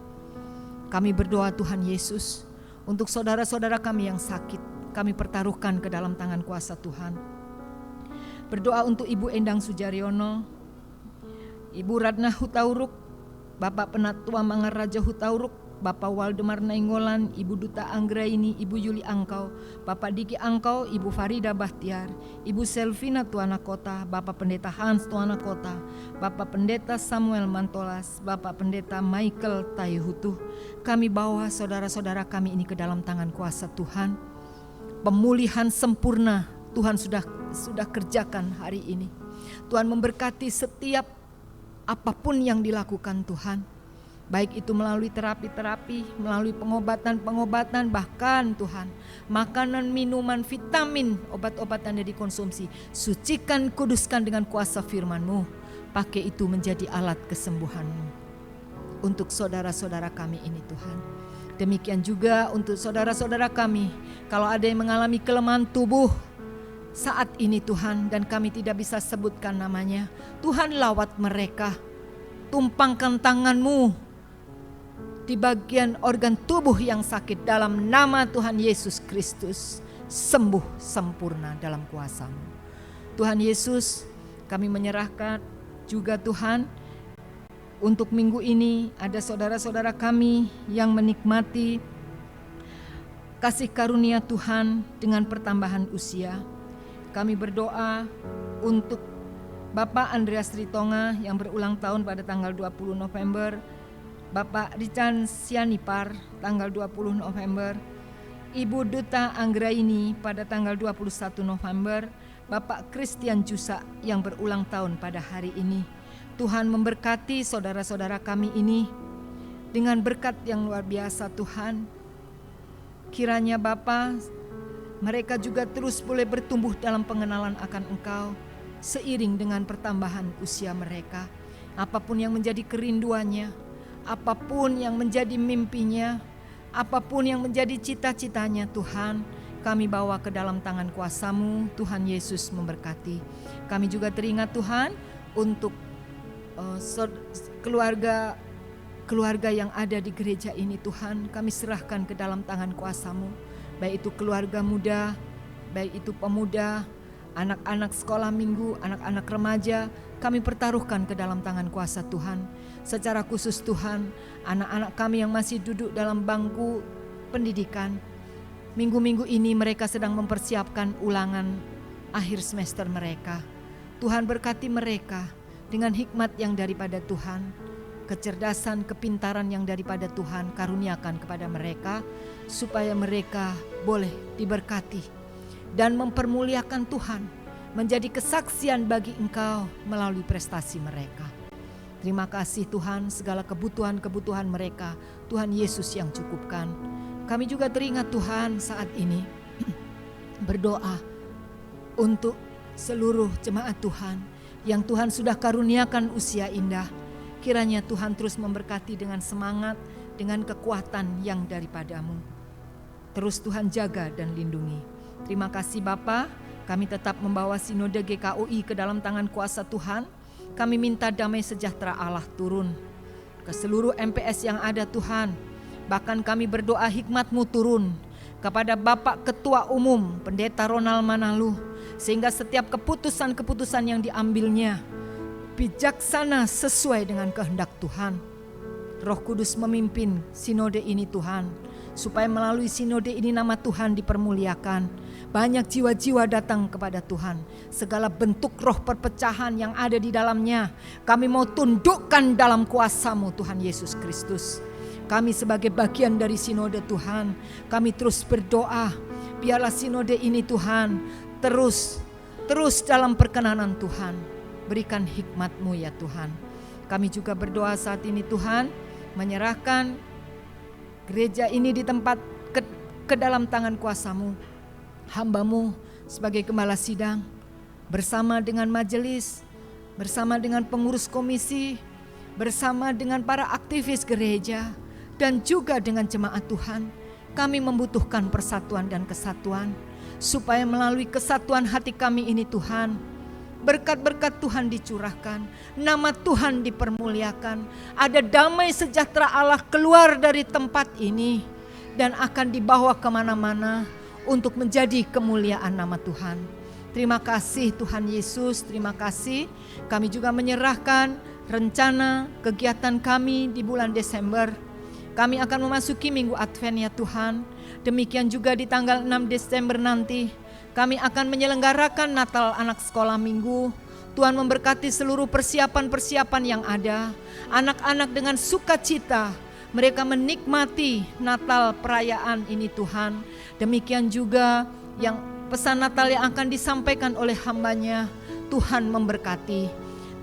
Kami berdoa Tuhan Yesus, untuk saudara-saudara kami yang sakit, kami pertaruhkan ke dalam tangan kuasa Tuhan. Berdoa untuk Ibu Endang Sujaryono, Ibu Ratna Hutauruk, Bapak Penatua Mangaraja Hutauruk, Bapak Waldemar Nainggolan, Ibu Duta Anggraini, Ibu Yuli Angkau, Bapak Diki Angkau, Ibu Farida Bahtiar, Ibu Selvina Tuana Kota, Bapak Pendeta Hans Tuana Kota, Bapak Pendeta Samuel Mantolas, Bapak Pendeta Michael Tayhutuh. Kami bawa saudara-saudara kami ini ke dalam tangan kuasa Tuhan. Pemulihan sempurna Tuhan sudah kerjakan hari ini. Tuhan memberkati setiap apapun yang dilakukan Tuhan. Baik itu melalui terapi-terapi, melalui pengobatan-pengobatan, bahkan Tuhan, makanan, minuman, vitamin, obat-obatan yang dikonsumsi. Sucikan, kuduskan dengan kuasa firman-Mu. Pakai itu menjadi alat kesembuhan-Mu untuk saudara-saudara kami ini Tuhan. Demikian juga untuk saudara-saudara kami, kalau ada yang mengalami kelemahan tubuh saat ini Tuhan, dan kami tidak bisa sebutkan namanya, Tuhan lawat mereka. Tumpangkan tangan-Mu di bagian organ tubuh yang sakit dalam nama Tuhan Yesus Kristus. Sembuh sempurna dalam kuasa-Mu. Tuhan Yesus, kami menyerahkan juga Tuhan, untuk minggu ini ada saudara-saudara kami yang menikmati kasih karunia Tuhan dengan pertambahan usia. Kami berdoa untuk Bapak Andreas Ritonga yang berulang tahun pada tanggal 20 November, Bapak Richard Sianipar tanggal 20 November, Ibu Duta Anggraini pada tanggal 21 November, Bapak Christian Jusa yang berulang tahun pada hari ini. Tuhan memberkati saudara-saudara kami ini dengan berkat yang luar biasa Tuhan. Kiranya Bapa, mereka juga terus boleh bertumbuh dalam pengenalan akan Engkau seiring dengan pertambahan usia mereka. Apapun yang menjadi kerinduannya, apapun yang menjadi mimpinya, apapun yang menjadi cita-citanya Tuhan, kami bawa ke dalam tangan kuasa-Mu. Tuhan Yesus memberkati. Kami juga teringat Tuhan untuk keluarga yang ada di gereja ini Tuhan. Kami serahkan ke dalam tangan kuasa-Mu. Baik itu keluarga muda, baik itu pemuda, anak-anak sekolah minggu, anak-anak remaja, kami pertaruhkan ke dalam tangan kuasa Tuhan. Secara khusus Tuhan, anak-anak kami yang masih duduk dalam bangku pendidikan, minggu-minggu ini mereka sedang mempersiapkan ulangan akhir semester mereka. Tuhan berkati mereka dengan hikmat yang daripada Tuhan, kecerdasan, kepintaran yang daripada Tuhan karuniakan kepada mereka, supaya mereka boleh diberkati dan mempermuliakan Tuhan, menjadi kesaksian bagi Engkau melalui prestasi mereka. Terima kasih Tuhan, segala kebutuhan-kebutuhan mereka Tuhan Yesus yang cukupkan. Kami juga teringat Tuhan saat ini berdoa untuk seluruh jemaat Tuhan yang Tuhan sudah karuniakan usia indah. Kiranya Tuhan terus memberkati dengan semangat, dengan kekuatan yang daripada-Mu. Terus Tuhan jaga dan lindungi. Terima kasih Bapa, kami tetap membawa Sinode GKUI ke dalam tangan kuasa Tuhan. Kami minta damai sejahtera Allah turun ke seluruh MPS yang ada Tuhan. Bahkan kami berdoa hikmat-Mu turun kepada Bapak Ketua Umum Pendeta Ronald Manalu, sehingga setiap keputusan-keputusan yang diambilnya bijaksana sesuai dengan kehendak Tuhan. Roh Kudus memimpin sinode ini Tuhan, supaya melalui sinode ini nama Tuhan dipermuliakan. Banyak jiwa-jiwa datang kepada Tuhan. Segala bentuk roh perpecahan yang ada di dalamnya, kami mau tundukkan dalam kuasa-Mu Tuhan Yesus Kristus. Kami sebagai bagian dari sinode Tuhan, kami terus berdoa, biarlah sinode ini Tuhan terus dalam perkenanan Tuhan. Berikan hikmat-Mu ya Tuhan. Kami juga berdoa saat ini Tuhan, menyerahkan gereja ini di tempat ke dalam tangan kuasa-Mu. Hamba-Mu sebagai gembala sidang, bersama dengan majelis, bersama dengan pengurus komisi, bersama dengan para aktivis gereja, dan juga dengan jemaat Tuhan. Kami membutuhkan persatuan dan kesatuan, supaya melalui kesatuan hati kami ini Tuhan, berkat-berkat Tuhan dicurahkan, nama Tuhan dipermuliakan, ada damai sejahtera Allah keluar dari tempat ini, dan akan dibawa kemana-mana untuk menjadi kemuliaan nama Tuhan. Terima kasih Tuhan Yesus, terima kasih. Kami juga menyerahkan rencana kegiatan kami di bulan Desember. Kami akan memasuki minggu Advent ya Tuhan. Demikian juga di tanggal 6 Desember nanti kami akan menyelenggarakan Natal anak sekolah minggu. Tuhan memberkati seluruh persiapan-persiapan yang ada. Anak-anak dengan sukacita mereka menikmati Natal perayaan ini Tuhan. Demikian juga yang pesan Natal yang akan disampaikan oleh hamba-Nya. Tuhan memberkati.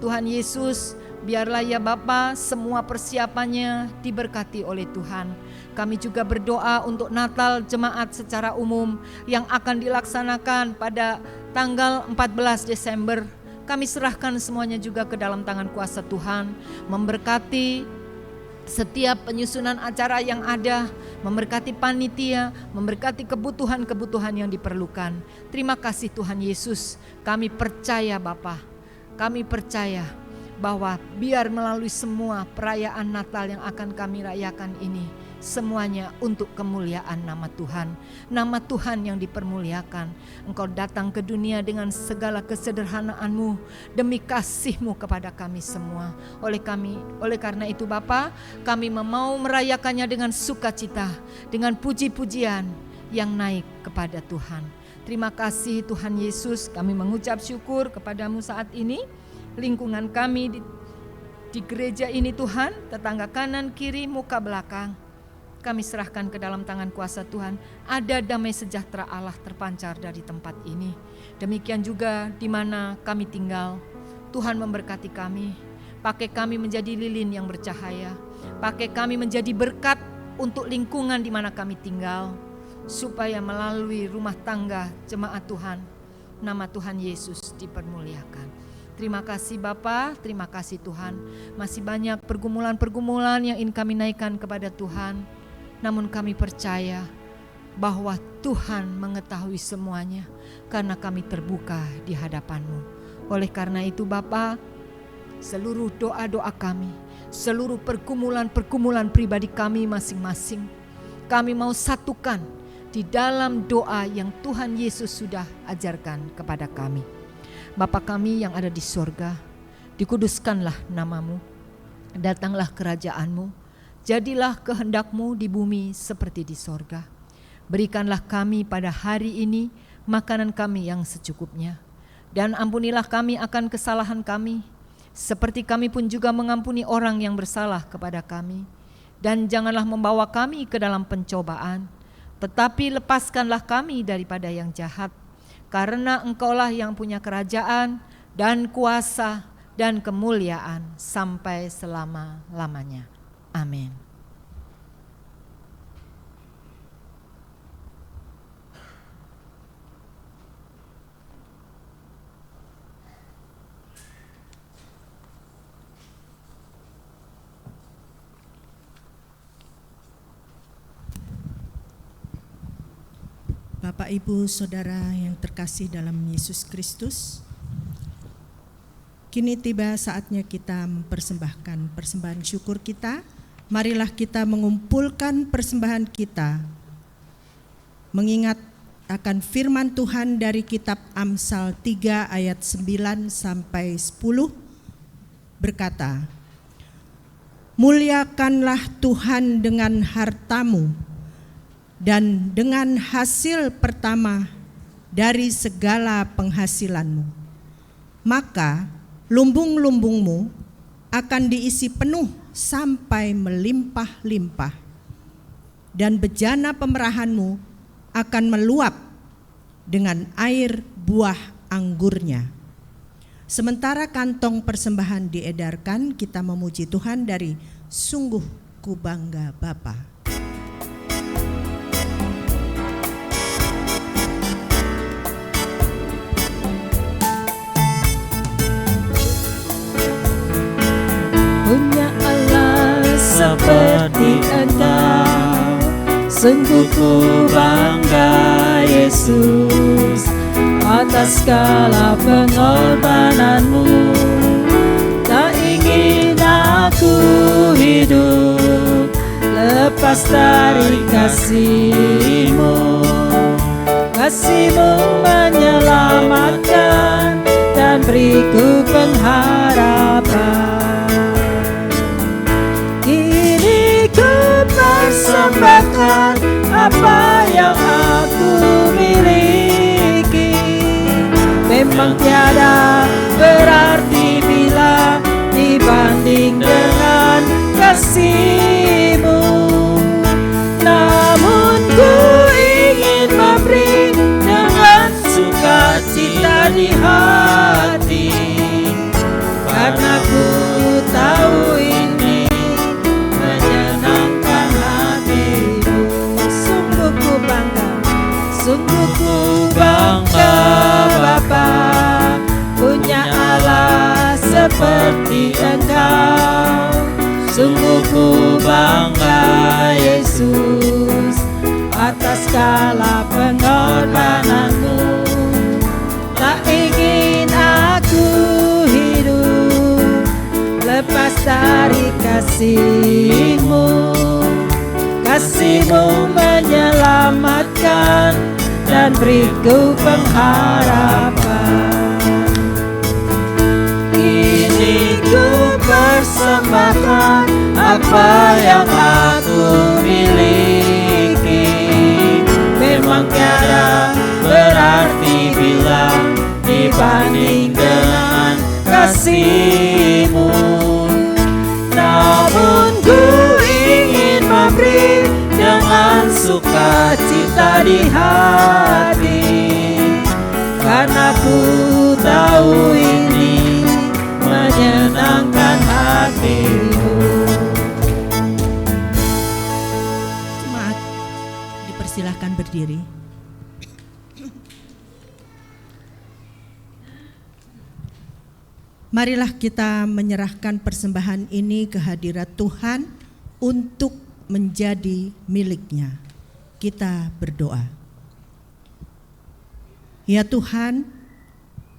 Tuhan Yesus, biarlah ya Bapa semua persiapannya diberkati oleh Tuhan. Kami juga berdoa untuk Natal jemaat secara umum yang akan dilaksanakan pada tanggal 14 Desember. Kami serahkan semuanya juga ke dalam tangan kuasa Tuhan. Memberkati setiap penyusunan acara yang ada, memberkati panitia, memberkati kebutuhan-kebutuhan yang diperlukan. Terima kasih Tuhan Yesus. Kami percaya Bapa, kami percaya bahwa biar melalui semua perayaan Natal yang akan kami rayakan ini, semuanya untuk kemuliaan nama Tuhan. Nama Tuhan yang dipermuliakan. Engkau datang ke dunia dengan segala kesederhanaanmu demi kasih-Mu kepada kami semua. Oleh karena itu Bapa, kami mau merayakannya dengan sukacita, dengan puji-pujian yang naik kepada Tuhan. Terima kasih Tuhan Yesus, kami mengucap syukur kepada-Mu saat ini. Lingkungan kami di gereja ini Tuhan, tetangga kanan, kiri, muka belakang, kami serahkan ke dalam tangan kuasa Tuhan. Ada damai sejahtera Allah terpancar dari tempat ini. Demikian juga di mana kami tinggal. Tuhan memberkati kami. Pakai kami menjadi lilin yang bercahaya. Pakai kami menjadi berkat untuk lingkungan di mana kami tinggal. Supaya melalui rumah tangga jemaat Tuhan, nama Tuhan Yesus dipermuliakan. Terima kasih Bapa, terima kasih Tuhan. Masih banyak pergumulan-pergumulan yang ingin kami naikkan kepada Tuhan. Namun kami percaya bahwa Tuhan mengetahui semuanya karena kami terbuka di hadapan-Mu. Oleh karena itu Bapa, seluruh doa-doa kami, seluruh pergumulan-pergumulan pribadi kami masing-masing, kami mau satukan di dalam doa yang Tuhan Yesus sudah ajarkan kepada kami. Bapa kami yang ada di sorga, dikuduskanlah nama-Mu, datanglah kerajaan-Mu, jadilah kehendak-Mu di bumi seperti di sorga. Berikanlah kami pada hari ini makanan kami yang secukupnya, dan ampunilah kami akan kesalahan kami, seperti kami pun juga mengampuni orang yang bersalah kepada kami. Dan janganlah membawa kami ke dalam pencobaan, tetapi lepaskanlah kami daripada yang jahat, karena Engkaulah yang punya kerajaan dan kuasa dan kemuliaan sampai selama-lamanya. Amin. Bapak, Ibu, Saudara yang terkasih dalam Yesus Kristus, kini tiba saatnya kita mempersembahkan persembahan syukur kita. Marilah kita mengumpulkan persembahan kita, mengingat akan firman Tuhan dari kitab Amsal 3 ayat 9 sampai 10 berkata, "Muliakanlah Tuhan dengan hartamu dan dengan hasil pertama dari segala penghasilanmu. Maka lumbung-lumbungmu akan diisi penuh sampai melimpah-limpah, dan bejana pemerahanmu akan meluap dengan air buah anggurnya." Sementara kantong persembahan diedarkan, kita memuji Tuhan dari "Sungguh Ku Bangga Bapa." Punya Allah seperti Engkau, sungguh ku bangga Yesus atas segala pengorbananmu. Tak ingin aku hidup lepas dari kasih-Mu. Kasih-Mu menyelamatkan dan beriku pengharapan. Persembahkan apa yang aku miliki. Memang tiada berarti bila dibanding dengan kasih-Mu. Namun ku ingin memberi dengan sukacita di hati, karena ku tahu ini sungguh ku bangga Bapa, punya Allah seperti Engkau. Sungguh ku bangga Yesus atas segala pengorbananmu. Tak ingin aku hidup lepas dari kasih-Mu. Kasih-Mu menyelamatkan dan beriku pengharapan. Kini ku persembahkan apa yang aku miliki. Memang tiada berarti bila dibanding dengan kasih-Mu. Namun ku ingin memberi dengan sukacita di hati, karena ku tahu ini menyenangkan hati-Mu. Jemaat, dipersilahkan berdiri. Marilah kita menyerahkan persembahan ini ke hadirat Tuhan untuk menjadi miliknya. Kita berdoa. Ya Tuhan,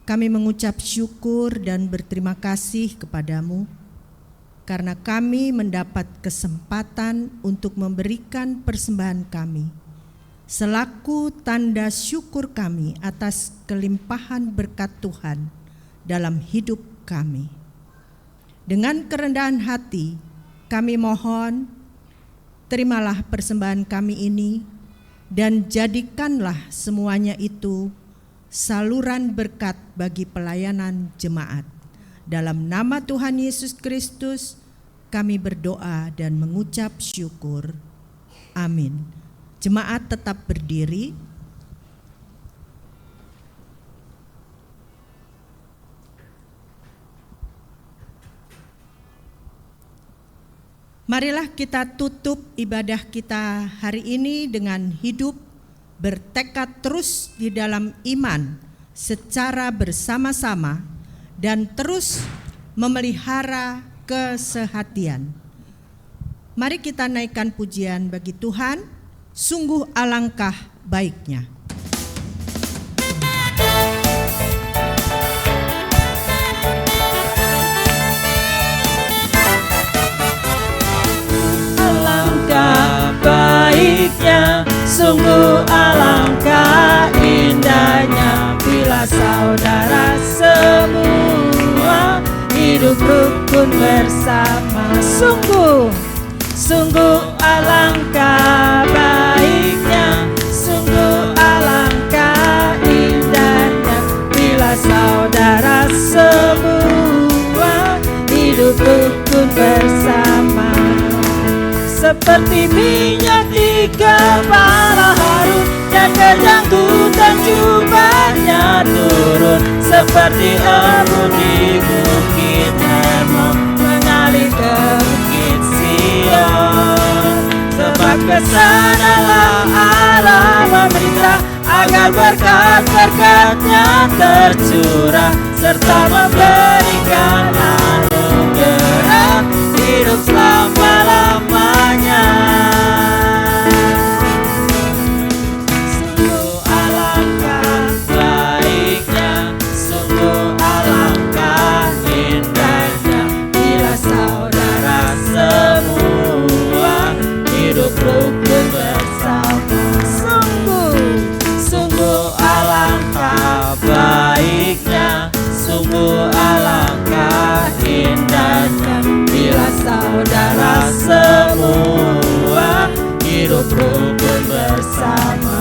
kami mengucap syukur dan berterima kasih kepadamu karena kami mendapat kesempatan untuk memberikan persembahan kami selaku tanda syukur kami atas kelimpahan berkat Tuhan dalam hidup kami. Dengan kerendahan hati, kami mohon, terimalah persembahan kami ini dan jadikanlah semuanya itu saluran berkat bagi pelayanan jemaat. Dalam nama Tuhan Yesus Kristus, kami berdoa dan mengucap syukur. Amin. Jemaat tetap berdiri. Marilah kita tutup ibadah kita hari ini dengan hidup bertekad terus di dalam iman secara bersama-sama dan terus memelihara kesehatian. Mari kita naikkan pujian bagi Tuhan, sungguh alangkah baiknya. Baiknya, sungguh alangkah indahnya bila saudara semua hidup rukun bersama. Sungguh alangkah baiknya, sungguh alangkah indahnya bila saudara semua hidup rukun bersama. Seperti minyak di kepala Harun dan kejangkutan jubahnya turun, seperti embun di bukit Hermon mengalir ke bukit Sion. Sebab kesanalah Allah memerintah agar berkat-berkatnya tercurah serta memberikan anugerah hidup selama-lamanya. Sungguh alangkah baiknya, sungguh alangkah indahnya bila saudara semua hidup rukun bersama. Sungguh alangkah baiknya, sungguh alangkah indahnya bila saudara semua hidup rukun bersama.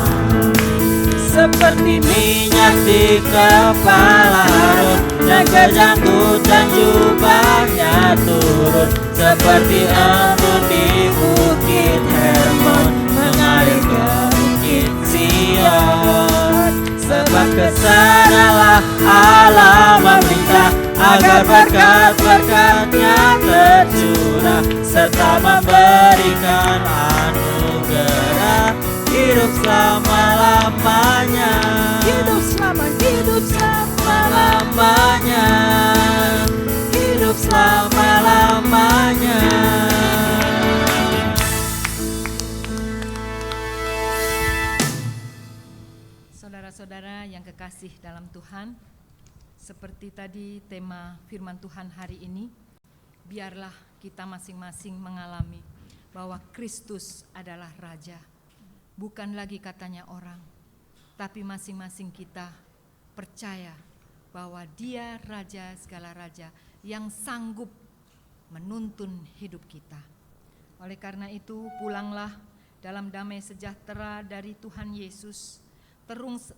Seperti minyak di kepala Harun dan kejangkutan jubahnya turun, seperti embun di bukit Hermon mengalir ke bukit Sion. Sebab kesanalah Allah memerintah agar berkat-berkatnya tercurah serta memberikan anugerah hidup selama-lamanya. Hidup selama-lamanya. Hidup selama-lamanya. Saudara-saudara yang kekasih dalam Tuhan, seperti tadi tema firman Tuhan hari ini, biarlah kita masing-masing mengalami bahwa Kristus adalah Raja. Bukan lagi katanya orang, tapi masing-masing kita percaya bahwa Dia Raja segala raja yang sanggup menuntun hidup kita. Oleh karena itu, pulanglah dalam damai sejahtera dari Tuhan Yesus,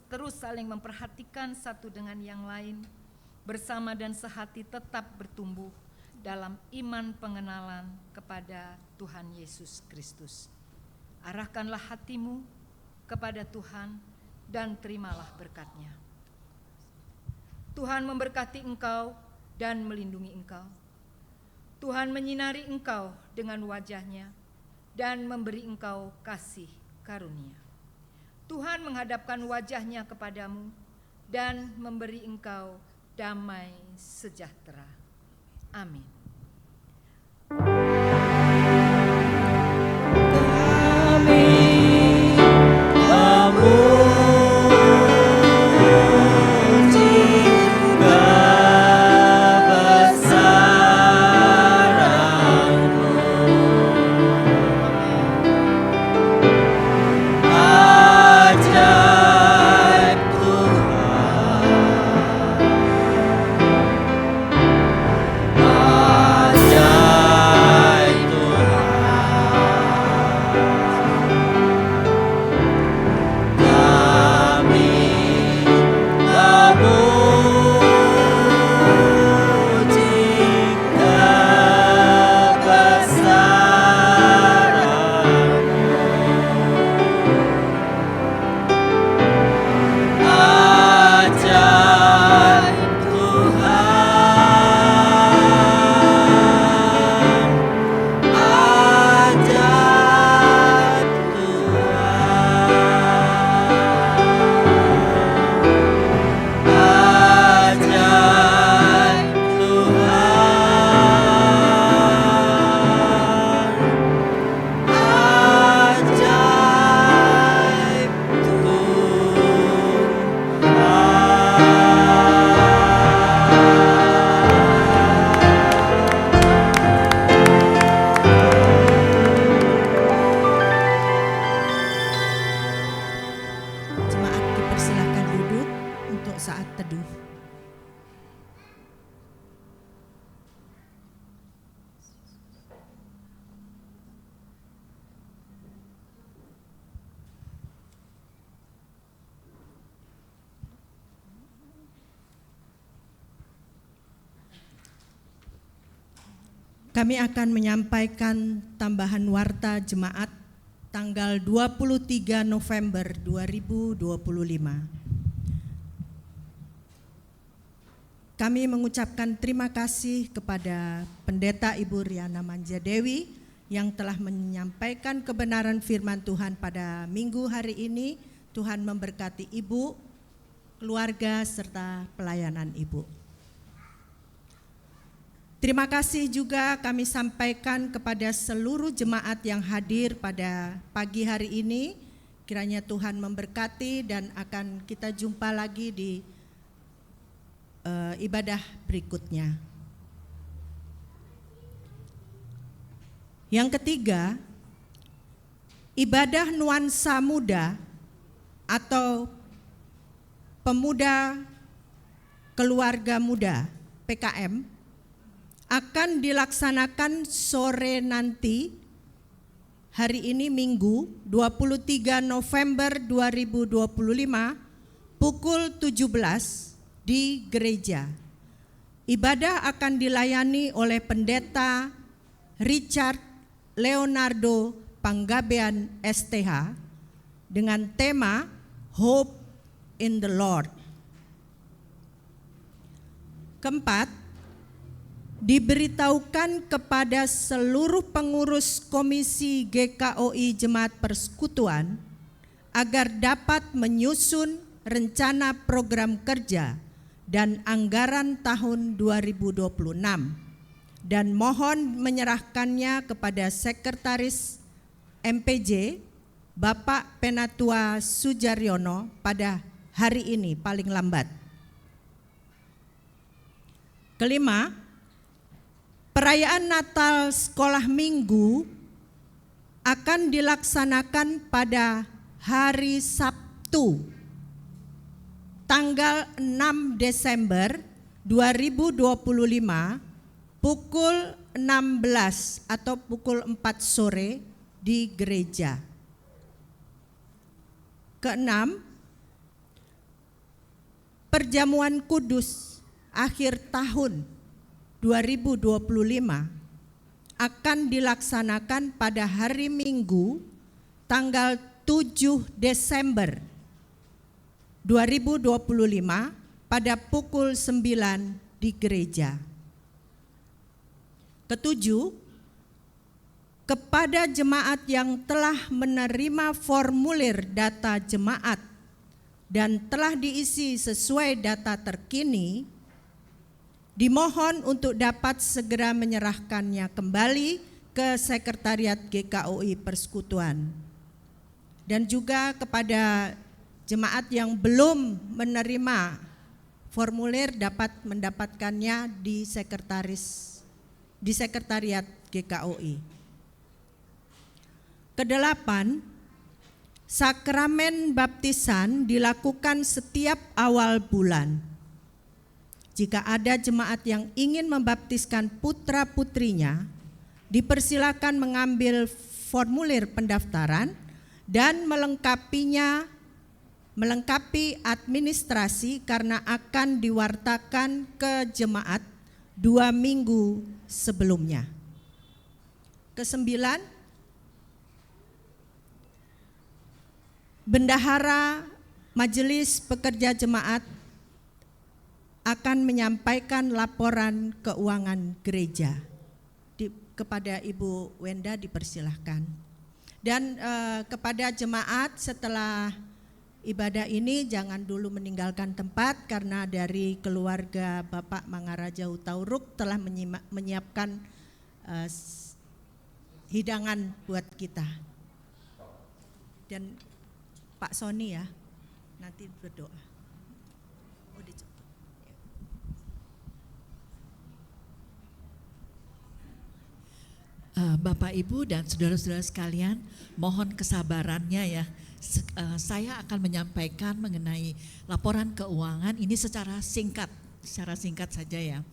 terus saling memperhatikan satu dengan yang lain, bersama dan sehati tetap bertumbuh dalam iman pengenalan kepada Tuhan Yesus Kristus. Arahkanlah hatimu kepada Tuhan dan terimalah berkat-Nya. Tuhan memberkati engkau dan melindungi engkau. Tuhan menyinari engkau dengan wajah-Nya dan memberi engkau kasih karunia. Tuhan menghadapkan wajah-Nya kepadamu dan memberi engkau damai sejahtera. Amin. Kami kami akan menyampaikan tambahan warta jemaat tanggal 23 November 2025. Kami mengucapkan terima kasih kepada Pendeta Ibu Riana Manjadewi yang telah menyampaikan kebenaran firman Tuhan pada minggu hari ini. Tuhan memberkati Ibu, keluarga, serta pelayanan Ibu. Terima kasih juga kami sampaikan kepada seluruh jemaat yang hadir pada pagi hari ini. Kiranya Tuhan memberkati dan akan kita jumpa lagi di ibadah berikutnya. Yang ketiga, ibadah nuansa muda atau pemuda keluarga muda PKM akan dilaksanakan sore nanti, hari ini Minggu 23 November 2025 pukul 17 di gereja. Ibadah akan dilayani oleh Pendeta Richard Leonardo Panggabean STH dengan tema Hope in the Lord. Keempat, diberitahukan kepada seluruh pengurus Komisi GKOI Jemaat Persekutuan agar dapat menyusun rencana program kerja dan anggaran tahun 2026 dan mohon menyerahkannya kepada Sekretaris MPJ Bapak Penatua Sujaryono pada hari ini paling lambat. Kelima, perayaan Natal Sekolah Minggu akan dilaksanakan pada hari Sabtu tanggal 6 Desember 2025 pukul 16 atau pukul 4 sore di gereja. Keenam, perjamuan kudus akhir tahun 2025 akan dilaksanakan pada hari Minggu tanggal 7 Desember 2025 pada pukul 9 di gereja. Ketujuh, kepada jemaat yang telah menerima formulir data jemaat dan telah diisi sesuai data terkini, dimohon untuk dapat segera menyerahkannya kembali ke Sekretariat GKOI Persekutuan. Dan juga kepada jemaat yang belum menerima formulir dapat mendapatkannya di Sekretariat GKOI. Kedelapan, sakramen baptisan dilakukan setiap awal bulan. Jika ada jemaat yang ingin membaptiskan putra-putrinya, dipersilakan mengambil formulir pendaftaran dan melengkapi administrasi karena akan diwartakan ke jemaat 2 minggu sebelumnya. Kesembilan, Bendahara Majelis Pekerja Jemaat akan menyampaikan laporan keuangan gereja. Kepada Ibu Wenda dipersilahkan. Dan kepada jemaat setelah ibadah ini jangan dulu meninggalkan tempat karena dari keluarga Bapak Mangaraja Hutauruk telah menyiapkan hidangan buat kita. Dan Pak Sony ya, nanti berdoa. Bapak, Ibu, dan saudara-saudara sekalian, mohon kesabarannya ya. Saya akan menyampaikan mengenai laporan keuangan ini secara singkat saja ya.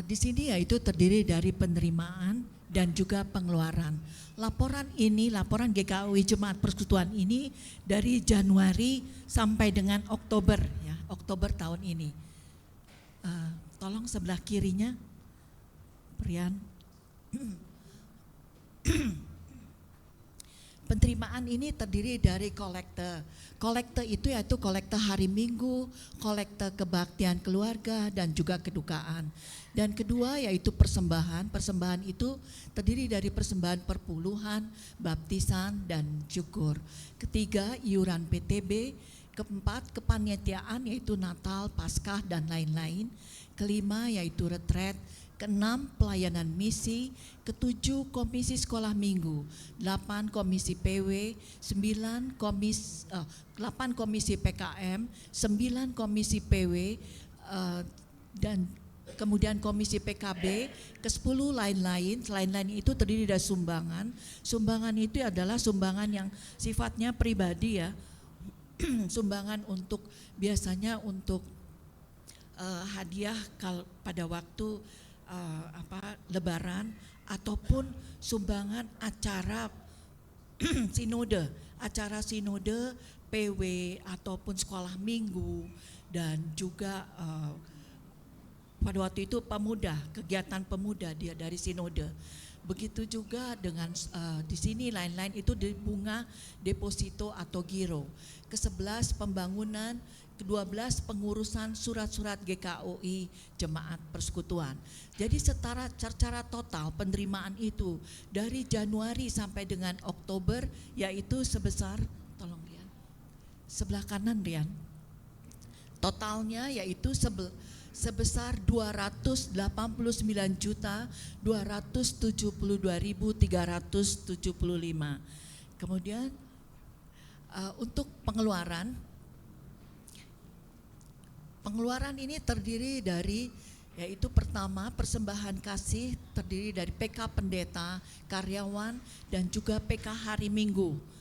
Di sini yaitu terdiri dari penerimaan dan juga pengeluaran. Laporan GKOI Jemaat Persekutuan ini dari Januari sampai dengan Oktober ya, Oktober tahun ini. Tolong sebelah kirinya Rian. Penerimaan ini terdiri dari kolekte. Kolekte itu yaitu kolekte hari Minggu, kolekte kebaktian keluarga, dan juga kedukaan. Dan kedua yaitu persembahan. Persembahan itu terdiri dari persembahan perpuluhan, baptisan, dan syukur. Ketiga, iuran PTB. Keempat, kepanitiaan yaitu Natal, Paskah, dan lain-lain. Kelima yaitu retret. Keenam, pelayanan misi. Ketujuh, komisi sekolah minggu. 8, komisi PW. 8 komisi PKM. 9 komisi PW, dan kemudian komisi PKB. Ke-10 lain-lain. Lain-lain itu terdiri dari sumbangan. Sumbangan itu adalah sumbangan yang sifatnya pribadi ya. Sumbangan untuk biasanya untuk hadiah pada waktu Lebaran, ataupun sumbangan acara sinode, PW ataupun sekolah minggu, dan juga pada waktu itu pemuda, kegiatan pemuda dia dari sinode. Begitu juga dengan di sini lain-lain itu di bunga, deposito atau giro. Ke-11 pembangunan, ke-12 pengurusan surat-surat GKOI Jemaat Persekutuan. Jadi secara total penerimaan itu dari Januari sampai dengan Oktober yaitu sebesar, tolong Rian, sebelah kanan Rian, totalnya yaitu sebesar 289.272.375. Kemudian untuk pengeluaran ini terdiri dari, yaitu pertama persembahan kasih terdiri dari PK pendeta, karyawan, dan juga PK hari Minggu.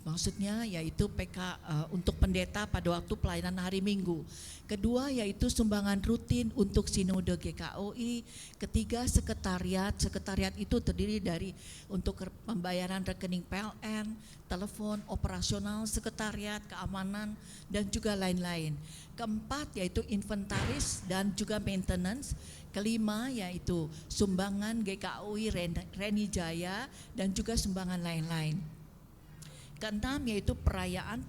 Maksudnya yaitu PK untuk pendeta pada waktu pelayanan hari Minggu. Kedua yaitu sumbangan rutin untuk sinode GKOI. Ketiga sekretariat. Sekretariat itu terdiri dari untuk pembayaran rekening PLN, telepon, operasional, sekretariat, keamanan, dan juga lain-lain. Keempat yaitu inventaris dan juga maintenance. Kelima yaitu sumbangan GKOI Reni Jaya dan juga sumbangan lain-lain. Keenam yaitu perayaan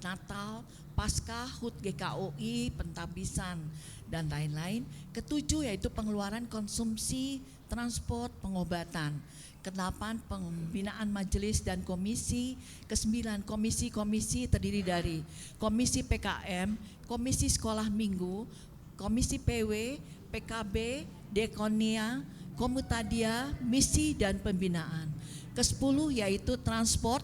Natal, Paskah, HUT GKOI, pentabisan, dan lain-lain. Ketujuh yaitu pengeluaran konsumsi, transport, pengobatan. Kedelapan pembinaan majelis dan komisi. Kesembilan komisi-komisi terdiri dari komisi PKM, komisi sekolah minggu, komisi PW, PKB, Dekonia, Komutadia, misi dan pembinaan. Ke-10 yaitu transport,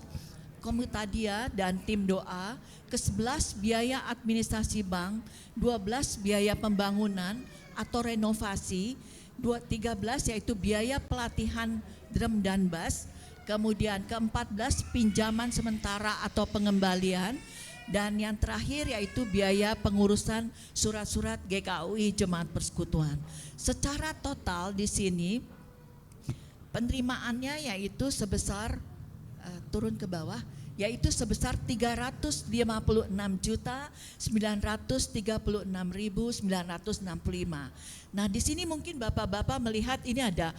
Komutadia dan tim doa. Ke-11 biaya administrasi bank. 12 biaya pembangunan atau renovasi. 13 yaitu biaya pelatihan drum dan bass. Kemudian ke-14 pinjaman sementara atau pengembalian. Dan yang terakhir yaitu biaya pengurusan surat-surat GKOI Jemaat Persekutuan. Secara total di sini penerimaannya yaitu sebesar turun ke bawah, yaitu sebesar 356.936.965. Nah, di sini mungkin Bapak-bapak melihat ini ada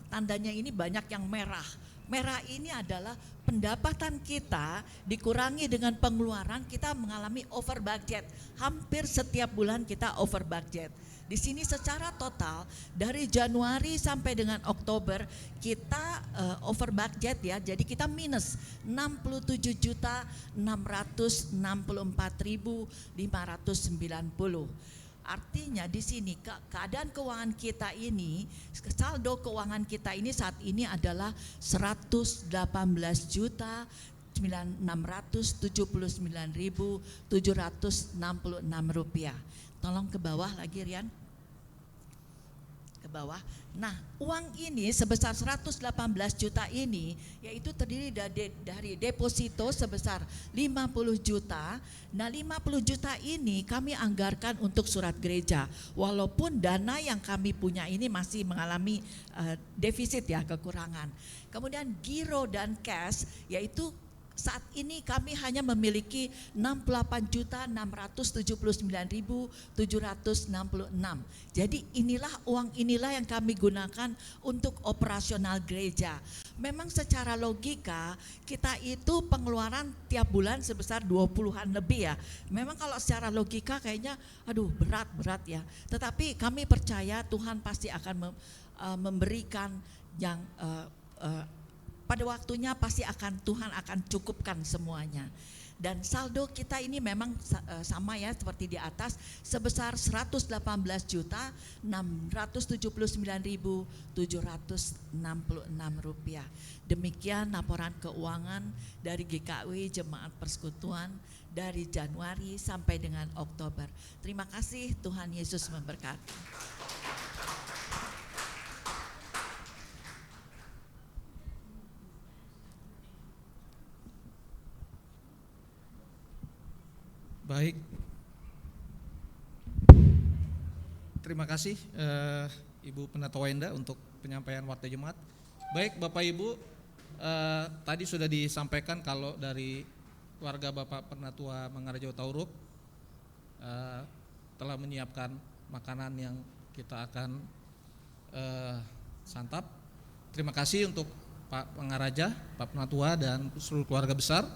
tandanya ini banyak yang merah. Merah ini adalah pendapatan kita dikurangi dengan pengeluaran, kita mengalami over budget. Hampir setiap bulan kita over budget. Di sini secara total dari Januari sampai dengan Oktober kita over budget ya. Jadi kita minus 67.664.590. Artinya di sini keadaan keuangan kita ini, saldo keuangan kita ini saat ini adalah 118.679.766 rupiah. Tolong ke bawah lagi Rian. Ke bawah. Nah, uang ini sebesar 118 juta ini yaitu terdiri dari deposito sebesar 50 juta. Nah, 50 juta ini kami anggarkan untuk surat gereja. Walaupun dana yang kami punya ini masih mengalami defisit ya, kekurangan. Kemudian giro dan cash yaitu saat ini kami hanya memiliki 68.679.766. Jadi uang inilah yang kami gunakan untuk operasional gereja. Memang secara logika kita itu pengeluaran tiap bulan sebesar 20-an lebih ya. Memang kalau secara logika kayaknya aduh berat ya. Tetapi kami percaya Tuhan pasti akan memberikan yang pada waktunya pasti Tuhan akan cukupkan semuanya. Dan saldo kita ini memang sama ya seperti di atas, sebesar 118.679.766 rupiah. Demikian laporan keuangan dari GKW Jemaat Persekutuan dari Januari sampai dengan Oktober. Terima kasih, Tuhan Yesus memberkati. Baik, terima kasih Ibu Pendeta Wenda untuk penyampaian warta jemaat. Baik Bapak Ibu, tadi sudah disampaikan kalau dari keluarga Bapak Penatua Mangarajo Tauruk telah menyiapkan makanan yang kita akan santap. Terima kasih untuk Pak Pangaraja, Pak Penatua dan seluruh keluarga besar.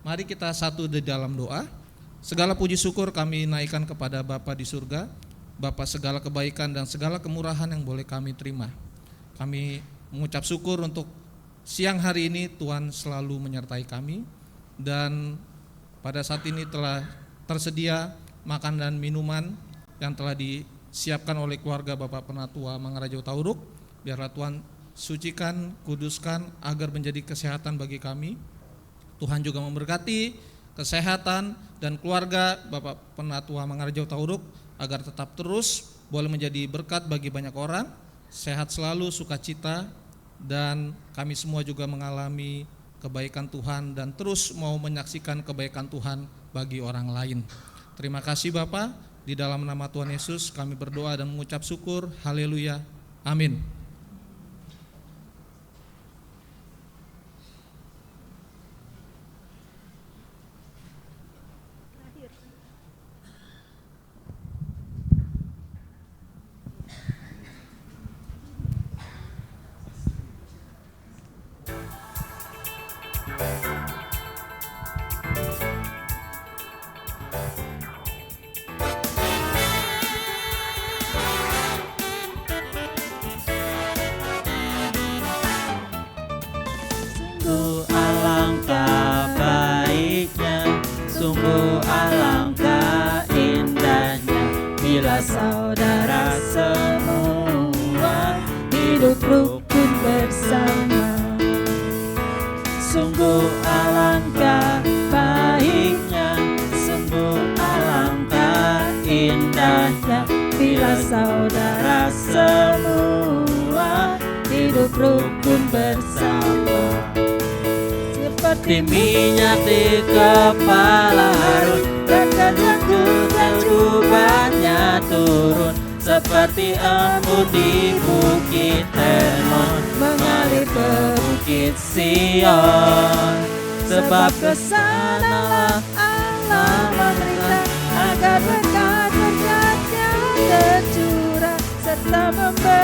Mari kita satu di dalam doa. Segala puji syukur kami naikkan kepada Bapa di surga, Bapa segala kebaikan dan segala kemurahan yang boleh kami terima. Kami mengucap syukur untuk siang hari ini Tuhan selalu menyertai kami, dan pada saat ini telah tersedia makan dan minuman yang telah disiapkan oleh keluarga Bapak Penatua Mangarajo Tauruk. Biarlah Tuhan sucikan, kuduskan agar menjadi kesehatan bagi kami. Tuhan juga memberkati kesehatan dan keluarga Bapak Penatua Mangarajo Tauruk agar tetap terus boleh menjadi berkat bagi banyak orang, sehat selalu, sukacita, dan kami semua juga mengalami kebaikan Tuhan dan terus mau menyaksikan kebaikan Tuhan bagi orang lain. Terima kasih Bapak, di dalam nama Tuhan Yesus kami berdoa dan mengucap syukur. Haleluya, amin. Sungguh alangkah baiknya, sungguh alangkah indahnya, bila saudara semua hidup rukun bersama. Sungguh alangkah baiknya, sungguh alangkah indahnya, bila saudara semua hidup rukun bersama. Seperti minyak di kepala Harun, berkecukup dan jubahnya turun. Seperti embun di bukit Hermon, mengalir ke bukit Sion. Sebab kesanalah Allah memerintah agar berkat-berkatnya tercurah serta memberi